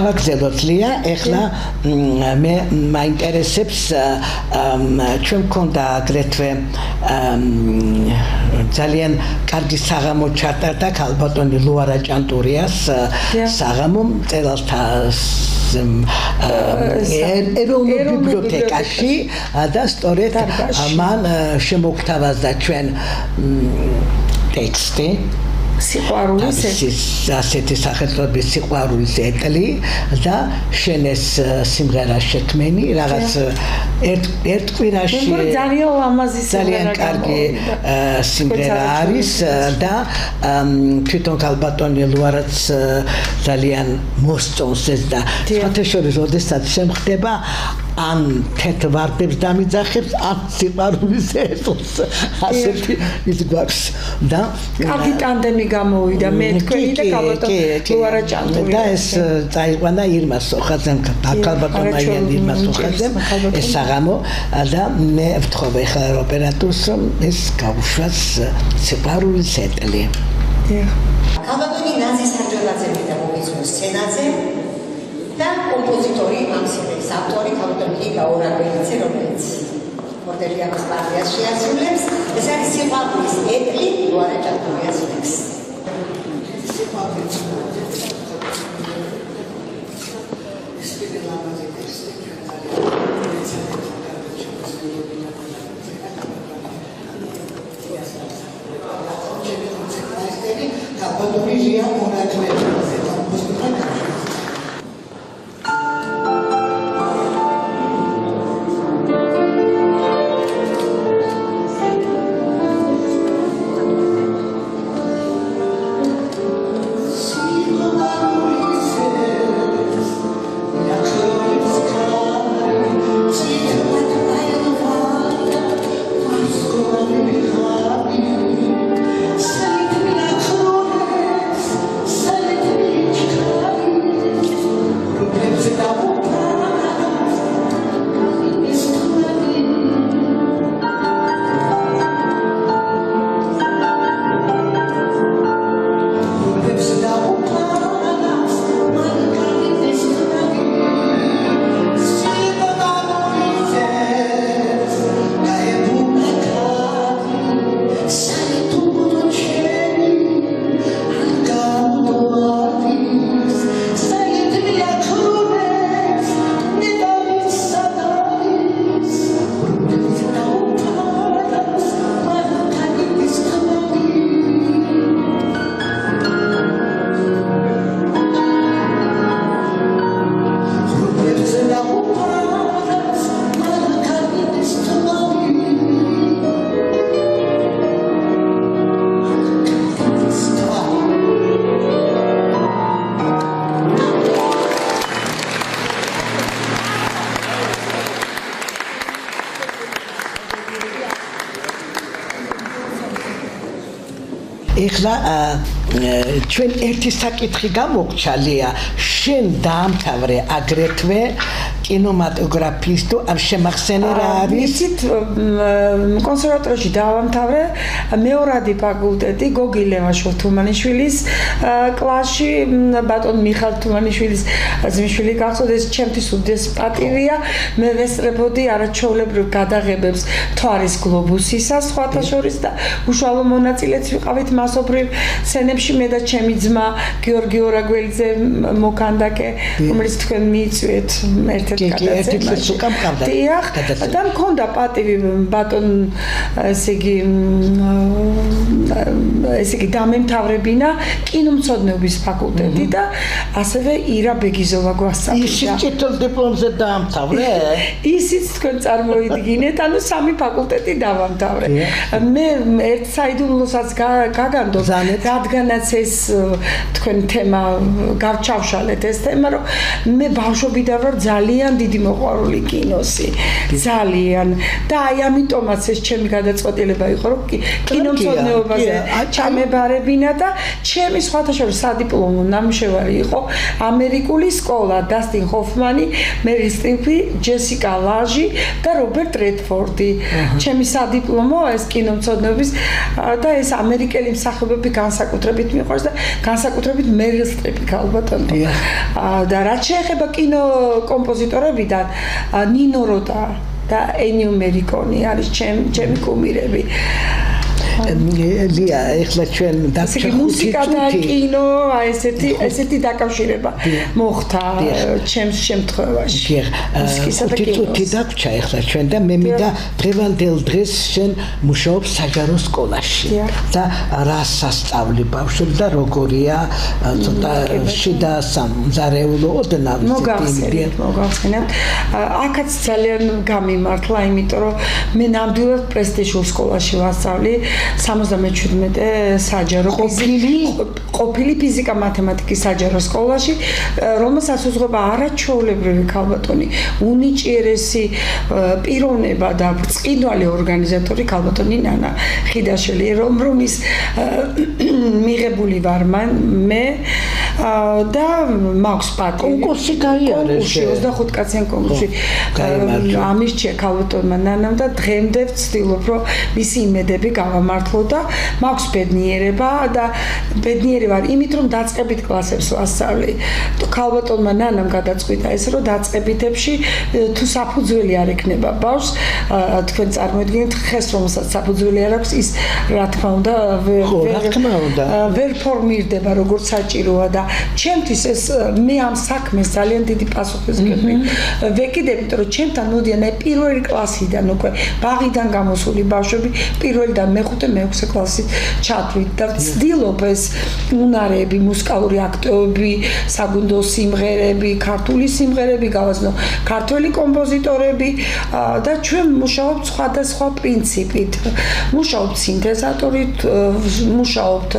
A: გავაგზავნოთ ლია ეხლა მე მაინტერესებს ჩვენ მქონდა აგრეთვე ძალიან კარგი საღამო ჩატარდა ქალბატონი ლუარა ჭანტურიას საღამო მწერალთა ეროვნულ ბიბლიოთეკაში და სწორედ მან შემოგთავაზა ჩვენ ტექსტი
B: სიყვარულის
A: ასეთი სახელწოდების სიყვარულის ეტლი და შენეს სიმღერა შექმენი რაღაც ერთ კვირაში
B: ძალიან ლამაზი
A: ძალიან კარგი სიმღერა არის და თვითონ ქალბატონი ლუარაც ძალიან მოსწონს ეს და სხვათა შორის როდესაც შემხდება ან თეთრ ვარდებს დამიძახებს ან სიყვარულის ეტლს ასეთი ის გვაქვს და
B: კარგი ტანდემი გამოვიდა მე თქვენი და ქალბატონი ლუარა ჭანტური
A: და ეს წაიყვანა ირმა სოხაძემ ქალბატონმა ირმა სოხაძემ ეს საღამო და მე ვთხოვ ახლა ოპერატორს რომ ეს გავუშვას სიყვარულის ეტლი
C: ქალბატონი ნაზი სარჯოლაძე და მოვიწყოს სცენაზე და კომპოზიტორი ამ სიმღერის ავტორი ქალბატონი იგა ორაგველიძე რომელიც ფორტეპიანოს პარტიას შეასრულებს ეს არის სიყვარულის ეტლი ლუარა ჭანტურიას ტექსტი ქალბატონი იგა ორაგველიძე
D: Salut
A: ეხლა ჩვენ ერთი საკითხი გამოგჩა ლია შენ დაამთავრე აგრეთვე კინემატოგრაფიის თუ არ შემახსენე რა არის
B: კონსერვატორიაში დავამთავრე მეორადი ფაკულტეტი გოგი ლევაშოვ თუმანიშვილის კლასში ბატონ მიხალ თუმანიშვილის ძმისშვილი გახსოვთ ეს ჩემთვის უდიდესი პატივია მე ვესწრებოდი არაჩვეულებრივ გადაღებებს მთვარის გლობუსისა სხვათა შორის და უშუალო მონაწილეც ვიყავით მასობრივ სცენებში მე და ჩემი ძმა გიორგი ორაგველიძე მოკანდაკე რომელიც თქვენ მიიწვიეთ ერთად და მქონდა პატივი ბატონ ესე იგი დამემთავრებინა კინომცოდნეობის ფაკულტეტი და ასევე ირა ბეგიზოვა გვასწავლიდა.
A: ისიც თითო დიპლომზე დაამთავრე?
B: ისიც თქვენ წარმოიდგინეთ, ანუ სამი ფაკულტეტი დავამთავრე. მე ერთ საიდუმლოსაც გაგანდო, რადგანაც ეს თქვენ თემა გავჩავშალეთ ეს თემა, რომ მე ბავშვობიდან ვარ ძალიან დიდი მოყვარული კინოსი. ძალიან და აი ამიტომაც ეს ჩემი გადაწყვეტილება იყო, რომ კინომცოდნეობაზე ჩამებარებინა და ჩემი სხვათა შორის სადიპლომო ნამუშევარი იყო ამერიკული სკოლა დასტინ ჰოფმანი, მერი სტრიპი, ჯესიკა ლაჟი და რობერტ რედფორდი. ჩემი სადიპლომო ეს კინომცოდნეობის და ეს ამერიკელი მსახიობები განსაკუთრებით მიყვარს და განსაკუთრებით მერი სტრიპი ქალბატონო. და რაც შეეხება კინო კომპოზიტორებიდან ნინო როტა და ენიო მერიკონი არის ჩემი კუმირები.
A: ლია ეხლა ჩვენ
B: დაგჭირ მუსიკა და კინო ესეთი დაკავშირება მოხდა ჩემს შემთხვევაში მუსიკისა და კინოს
A: დაგჭა ეხლა ჩვენ და მე მინდა დღევანდელ დღეს შენ მუშაობ საჯარო სკოლაში და რა სასწავლი ბავშვებს და როგორია ცოტა შიდა სამზარეულო ოდნავ
B: მოგახსენებთ აქაც ძალიან გამიმართლა იმიტომ რომ მე ნამდვილად პრესტიჟულ სკოლაში ვასწავლი 77 საჯარო ყოფილი ფიზიკა მათემატიკის საჯარო სკოლაში რომელსაც უძღვება არაჩვეულებრივი ქალბატონი უნიჭიერესი პიროვნება და ბრწყინვალე ორგანიზატორი ქალბატონი ნანა ხიდაშვილი რომის მიღებული ვარ მე და მაქვს პატივი
A: კონკურსი გაიარეს
B: 25 კაციან კონკურსი ამირჩია ქალბატონმა ნანამ და დღემდე ვცდილობ რომ მისი იმედები გავამართლო და მაქვს ბედნიერება და ბედნიერი ვარ იმით რომ დაწყებით კლასებს ვასწავლი ქალბატონმა ნანამ გადაწყვიტა ეს რომ დაწყებითებში თუ საფუძველი არ ექნება ბავშვს თქვენ წარმოიდგინეთ ხეს რომელსაც საფუძველი არ აქვს ის რა თქმა უნდა ვერ ფორმირდება როგორც საჭიროა და ჩემთვის ეს მე ამ საქმეს ძალიან დიდი პასუხისმგებლი ვეკიდებით რომ ჩემთან მოდიან პირველი კლასიდან უკვე ბაღიდან გამოსული ბავშვები პირველი და მეხუთე მეექვსე კლასით ჩათვლით და ვცდილობ ეს უნარები მუსიკალური აქტივობები საგუნდო სიმღერები ქართული სიმღერები გავაზნო ქართველი კომპოზიტორები და ჩვენ მუშაობთ სხვადასხვა პრინციპით მუშაობთ სინთეზატორით მუშაობთ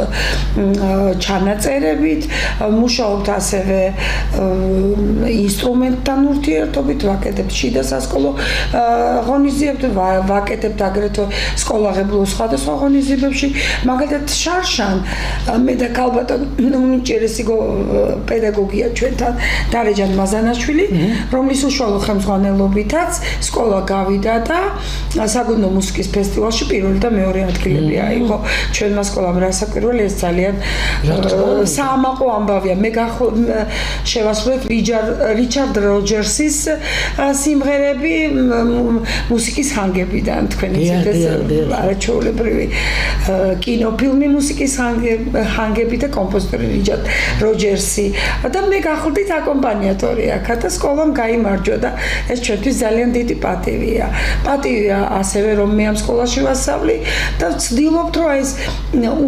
B: ჩანაწერებით მუშაობთ ასევე ინსტრუმენტთან ურთიერთობით ვაკეთებთ შიდა სასკოლო ღონისძიებთ ვაკეთებთ აგრეთვე სკოლაღებულო სხვადასხვა ღონისძიებებში მაგალითად შარშან მე და ქალბატონ უნიჭიერესი პედაგოგია ჩვენთან დარეჯან მაზანაშვილი რომლის უშუალო ხელმძღვანელობითაც სკოლა გავიდა და საგუნდო მუსიკის ფესტივალში პირველი და მეორე ადგილები აიღო ჩვენმა სკოლამ რასაკვირველი ეს ძალიან საამაყო ამბავია მე შევასრულეთ რიჩარდ როჯერსის სიმღერები მუსიკის ჰანგებიდან თქვენ იცით ეს არაჩვეულებრივი კინოფილმი მუსიკის ჰანგები და კომპოზიტორი რიჩარდ როჯერსი და მე გახდით აკომპანიატორი აქ და სკოლამ გაიმარჯვა და ეს ჩვენთვის ძალიან დიდი პატივია ასევე რომ მე ამ სკოლაში ვასწავლი და ვცდილობთ რომ ეს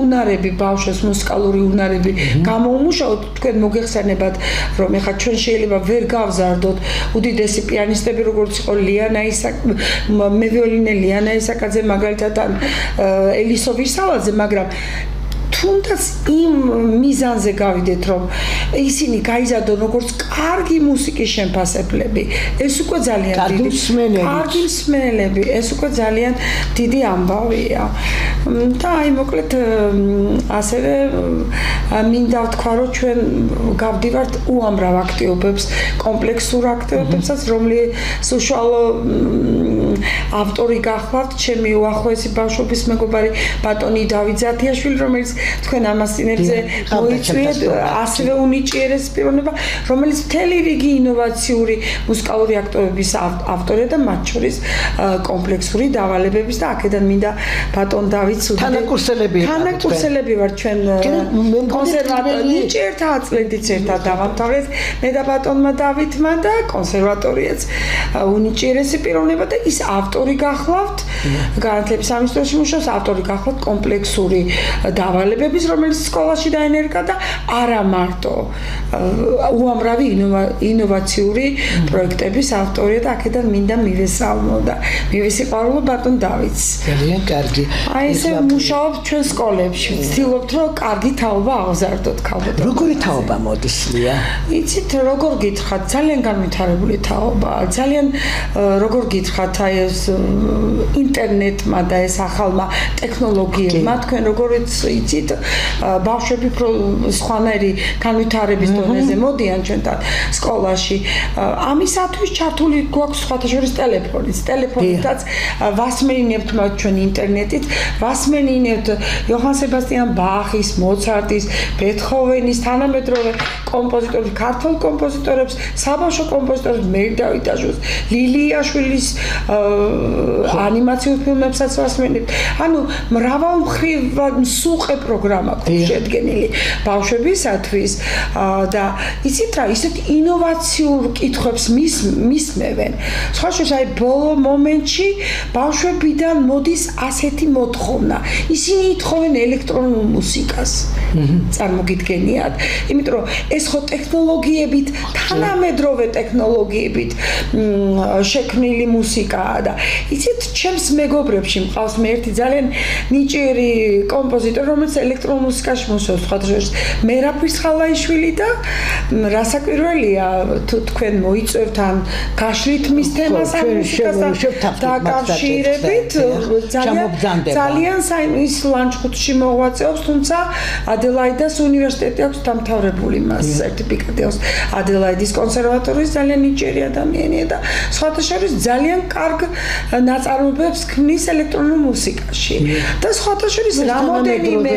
B: უნარები ბავშვებს მუსიკალური უნარები გამოუმუშაოთ თქვენ მოგეხსენებათ რომ ეხლა ჩვენ შეიძლება ვერ გავზარდოთ უდიდესი პიანისტები როგორც იყო ლიანა მე ვიოლინე ლიანა ისაკაძე მაგალითად ან ელისო ვირსალაძე მაგრამ თუნდაც იმ მიზანზე გავიდეთ, რომ ისინი გაიზარდონ როგორც კარგი მუსიკის შემფასებლები. ეს უკვე ძალიან
A: კარგი
B: მსმენელები, ეს უკვე ძალიან დიდი ამბავია. და აი მოკლედ ასევე მინდა ვთქვა, რომ ჩვენ გავდივართ უამრავ აქტივობებს, კომპლექსურ აქტივობებსაც, რომლის უშუალო ავტორი გახლავთ ჩემი უახლოესი ბავშვობის მეგობარი ბატონი დავით ზათიაშვილი, რომელიც თქვენ ამასწინებზე მოიწვიეთ, ასევე უნიჭიერეს პიროვნება, რომელიც მთელი რიგი ინოვაციური მუსიკალური აქტივობების ავტორია და მათ შორის კომპლექსური დავალებების და აქედან მინდა ბატონ დავითს თანაკურსელები ვართ ჩვენ კონსერვატორი ერთ აწლედიც ერთად დავამთავრეთ მე და ბატონმა დავითმა და კონსერვატორიაც უნიჭიერესი პიროვნება და ის ავტორი გახლავთ განათლების სამინისტროში მუშაობს ავტორი გახლავთ კომპლექსური დავალებების რომელიც სკოლაში დაენერგა და არა მარტო უამრავი ინოვაციური პროექტების ავტორია და აქედან მინდა მივესალმო და მივესიყვარულო ბატონ დავითს.
A: ძალიან კარგი.
B: აი ესე მუშაობ ჩვენ სკოლებში. ვცდილობთ რომ კარგი თაობა აღზარდოთ ქალბატონო.
A: როგორი თაობა მოდის ლია?
B: იცით როგორ გითხრათ, ძალიან განვითარებული თაობა. ძალიან როგორ გითხრათ, აი ეს ინტერნეტმა და ეს ახალმა ტექნოლოგიებმა თქვენ როგორიც იცით, ბავშვები სხვანაირი განვითარების დონეზე მოდიან ჩვენთან სკოლაში. ამისათვის ჩართული გვაქვს სხვათა შორის ტელეფონითაც ვასმენინებთ მათ ჩვენ ინტერნეტით, ვასმენინებთ იოჰან სებასტიან ბახის, მოცარტის, ბეთჰოვენის თანამედროვე კომპოზიტორებს, ქართულ კომპოზიტორებს, საბავშვო კომპოზიტორებს, მერი დავითაშვილს, ლილიაშვილის ანიმაციურ ფილმებსაც ვასმენინებთ. ანუ მრავალმხრივად მსუყე პროგრამა გვაქვს შედგენილი ბავშვებისათვის და იცით რა, ისეთ ინოვაციურ კითხვებს მისმევენ. სხვა შორის აი ბოლო მომენტში ბავშვებიდან მოდის ასეთი მოთხოვნა. ისინი ითხოვენ ელექტრონულ მუსიკას. წარმოგიდგენიათ? იმიტომ რომ ეს ხო ტექნოლოგიებით, თანამედროვე ტექნოლოგიებით შექმნილი მუსიკაა და იცით, ჩემს მეგობრებში მყავს მე ერთი ძალიან ნიჭიერი კომპოზიტორი, რომელიც ელექტრონულ მუსიკაში მუშაობს, სხვა შორის მერაფის ხალაიშვილი და რასაკვირველია, თუ თქვენ მოიწევთ ან გაშლით მის თემას ამ მუსიკასთან დაკავშირებით, ძალიან ის ლანჩხუთში მოღვაწეობს, თუმცა ადელაიდას უნივერსიტეტი აქვს დამთავრებული მას სერტიფიკატი აქვს ადელაიდის კონსერვატორიის ძალიან ნიჭიერი ადამიანია და სხვათა შორის ძალიან კარგ ნაწარმოებებს ქმნის ელექტრონულ მუსიკაში და სხვათა შორის რამოდენიმე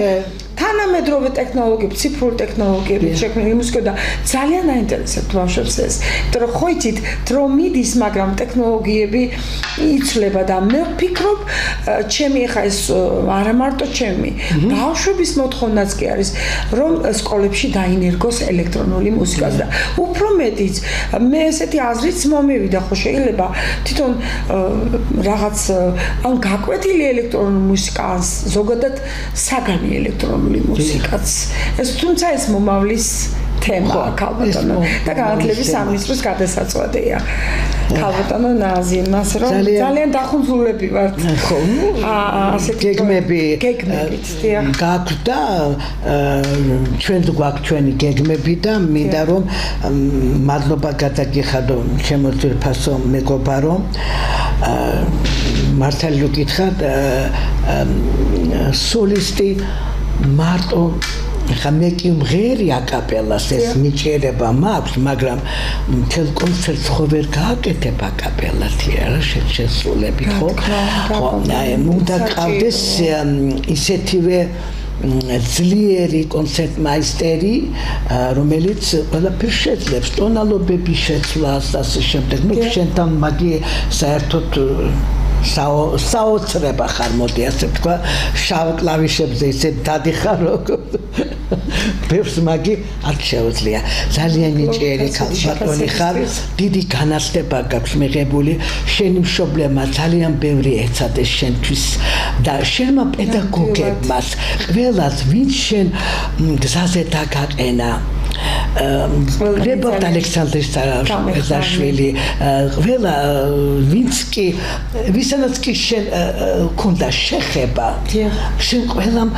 B: თანამედროვე ტექნოლოგიები, ციფრული ტექნოლოგიები შექმნილი მუსიკა და ძალიან აინტერესებთ ბავშვებს ეს. იმიტომ რომ ხო იცით, დრო მიდის, მაგრამ ტექნოლოგიები იცვლება და მე ვფიქრობ, ჩემი ახლა ეს არა მარტო ჩემი, ბავშვების მოთხოვნაც კი არის, რომ სკოლებში დაინერგოს ელექტრონული მუსიკას და უფრო მეტიც, მე ესეთი აზრიც მომევიდა, ხო შეიძლება თვითონ რაღაც ან გაკვეთილი ელექტრონული მუსიკა, ან ზოგადად საგანი ელექტრონული მუსიკაც. ეს თუმცა ეს მომავლის თემაა ქალბატონო და განათლების სამინისტროს გადასაწყვეტია. ქალბატონო ნაზი, მას რომ ძალიან დახუნძულები ვართ.
A: ხო, ასეთი გეგმებით გაქვთ და ჩვენ გვაქვს ჩვენი გეგმები და მინდა რომ მადლობა გადაგიხადო ჩემო ძვირფასო მეგობარო. მართალი რო გითხრათ, სოლისტი მარტო ხა მე კი მღერი აკაპელას ეს მიჭერება მაქვს, მაგრამ მთელ კონცერტს ხო ვერ გააკეთებ აკაპელათი არა შესრულებით ხო? ხო, აი უნდა ყავდეს ისეთივე ძლიერი კონცერტმაისტერი, რომელიც ყველაფერს შეძლებს, ტონალობების შეცვლას და ასე შემდეგ. ნუ შენთან მაგი საერთოდ საოცრება ხარ, მოდი ასე თქვა, შავ კლავიშებზე ისე დადიხარ როგორც ბევრს მაგი არ შეუძლია. ძალიან ნიჭიერი ქალბატონი ხარ, დიდი განათლება გაქვს მიღებული, შენი მშობლებმა ძალიან ბევრი ეცადეს შენთვის და შენმა პედაგოგებმაც, ყველას ვინც შენ გზაზე დაგაყენა ლებორტ ალექსანდრე სტარაშვილი ყველა ვინც კი ვისაც კი შენ ქონდა შეხება შენ ყველამ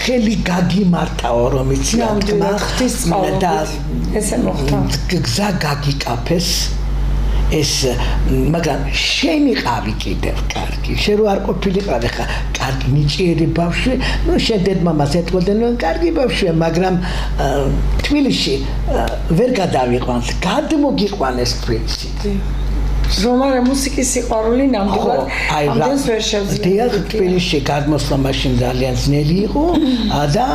A: ხელი გაგიმართაო რომ იცი და
B: ესე მოხდა
A: გზა გაგიკაფეს ეს მაგრამ შენი ყავი კიდევ კარგი შენ რო არ ყოფილიყავი ხა კარგი ნიჭიერი ბავშვი ნუ შენ დედმამას ეთქოდენ რომ კარგი ბავშვია მაგრამ თბილისში ვერ გადავიყვანს გადმოგიყვანეს თბილისში
B: რომარა მუსიკის სიყვარული ნამდვილად ამდენს ვერ შევძლია
A: თბილისში გადმოსვლა მაშინ ძალიან ძნელი იყო და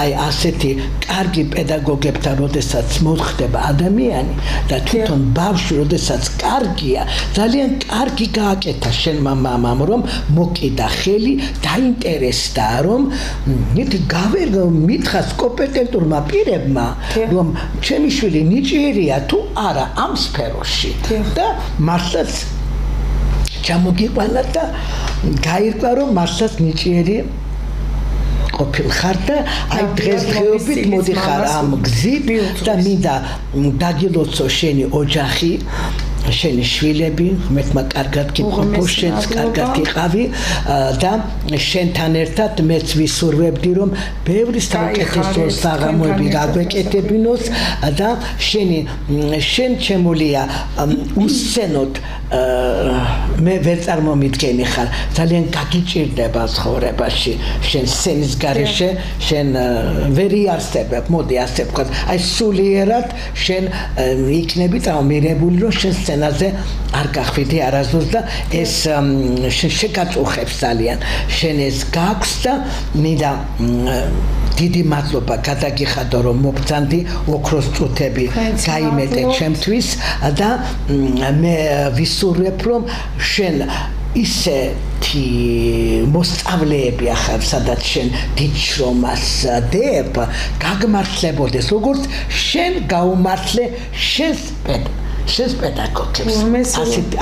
A: აი ასეთი კარგი პედაგოგებთან როდესაც მოხდება ადამიანი და თვითონ ბავშვი როდესაც კარგია ძალიან კარგი გააკეთა შენმა მამამ რომ მოკიდა ხელი დაინტერესდა რომ მითხრას კომპეტენტურმა პირებმა რომ ჩემი შვილი ნიჭიერია თუ არა ამ სფეროში და მართლაც ჩამოგიყვანა და გაირკვა რომ მართლაც ნიჭიერი ყოფილხარ და აი დღესდღეობით მოდიხარ ამ გზით და მინდა დაგილოცო შენი ოჯახი შენი შვილები მეტმა კარგად გიყვებო შენც კარგად გიყავი და შენთან ერთად მეც ვისურვებდი რომ ბევრი საუკეთესო საღამოები გაგვეკეთებინოს და შენ ჩემულია უსცენოდ მე ვერ წარმომიდგენი ხარ ძალიან გაგიჭირდება ცხოვრებაში შენ სცენის გარეშე შენ ვერ იარსებებ მოდი ასე ვქოთ აი სულიერად შენ იქნები ტრაუმირებული რომ შენ სცენაზე არ გახვიდე არასდროს და ეს შეგაწუხებს ძალიან შენ ეს გაქვს და მინდა დიდი მადლობა გადაგიხადო რომ მობრძანდი ოქროს წუთები გაიმეტე ჩემთვის და მე ვისურვებ რომ შენ ისეთი მოსწავლეები ახლა სადაც შენ დიდ შრომას დებ გაგმართლებოდეს როგორც შენ გაუმართლე შენს პედაგოგებს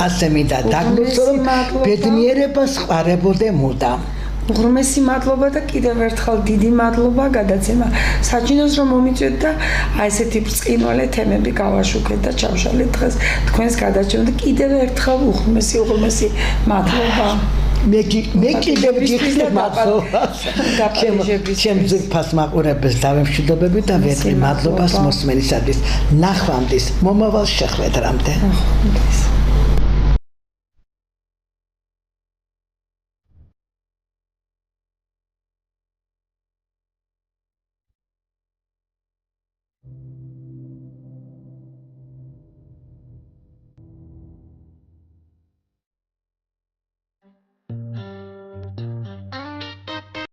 A: ასე მინდა დაგლოცო რომ ბედნიერება სყარებოდე მუდამ
B: უღრმესი მადლობა და კიდევ ერთხელ დიდი მადლობა გადაცემა საჩინოს რომ მომიწვიეთ და აი ესეთი ბრწყინვალე თემები გავაშუქეთ და ჩავშალეთ დღეს თქვენს გადარჩენამდე კიდევ ერთხელ უღრმესი მადლობა
A: მე კიდევ გიხდებ მადლობას ჩემ ძვირფას მაყურებელს დავემშვიდობები და ვეთქვი მადლობას მოსმენისათვის ნახვამდის მომავალ შეხვედრამდე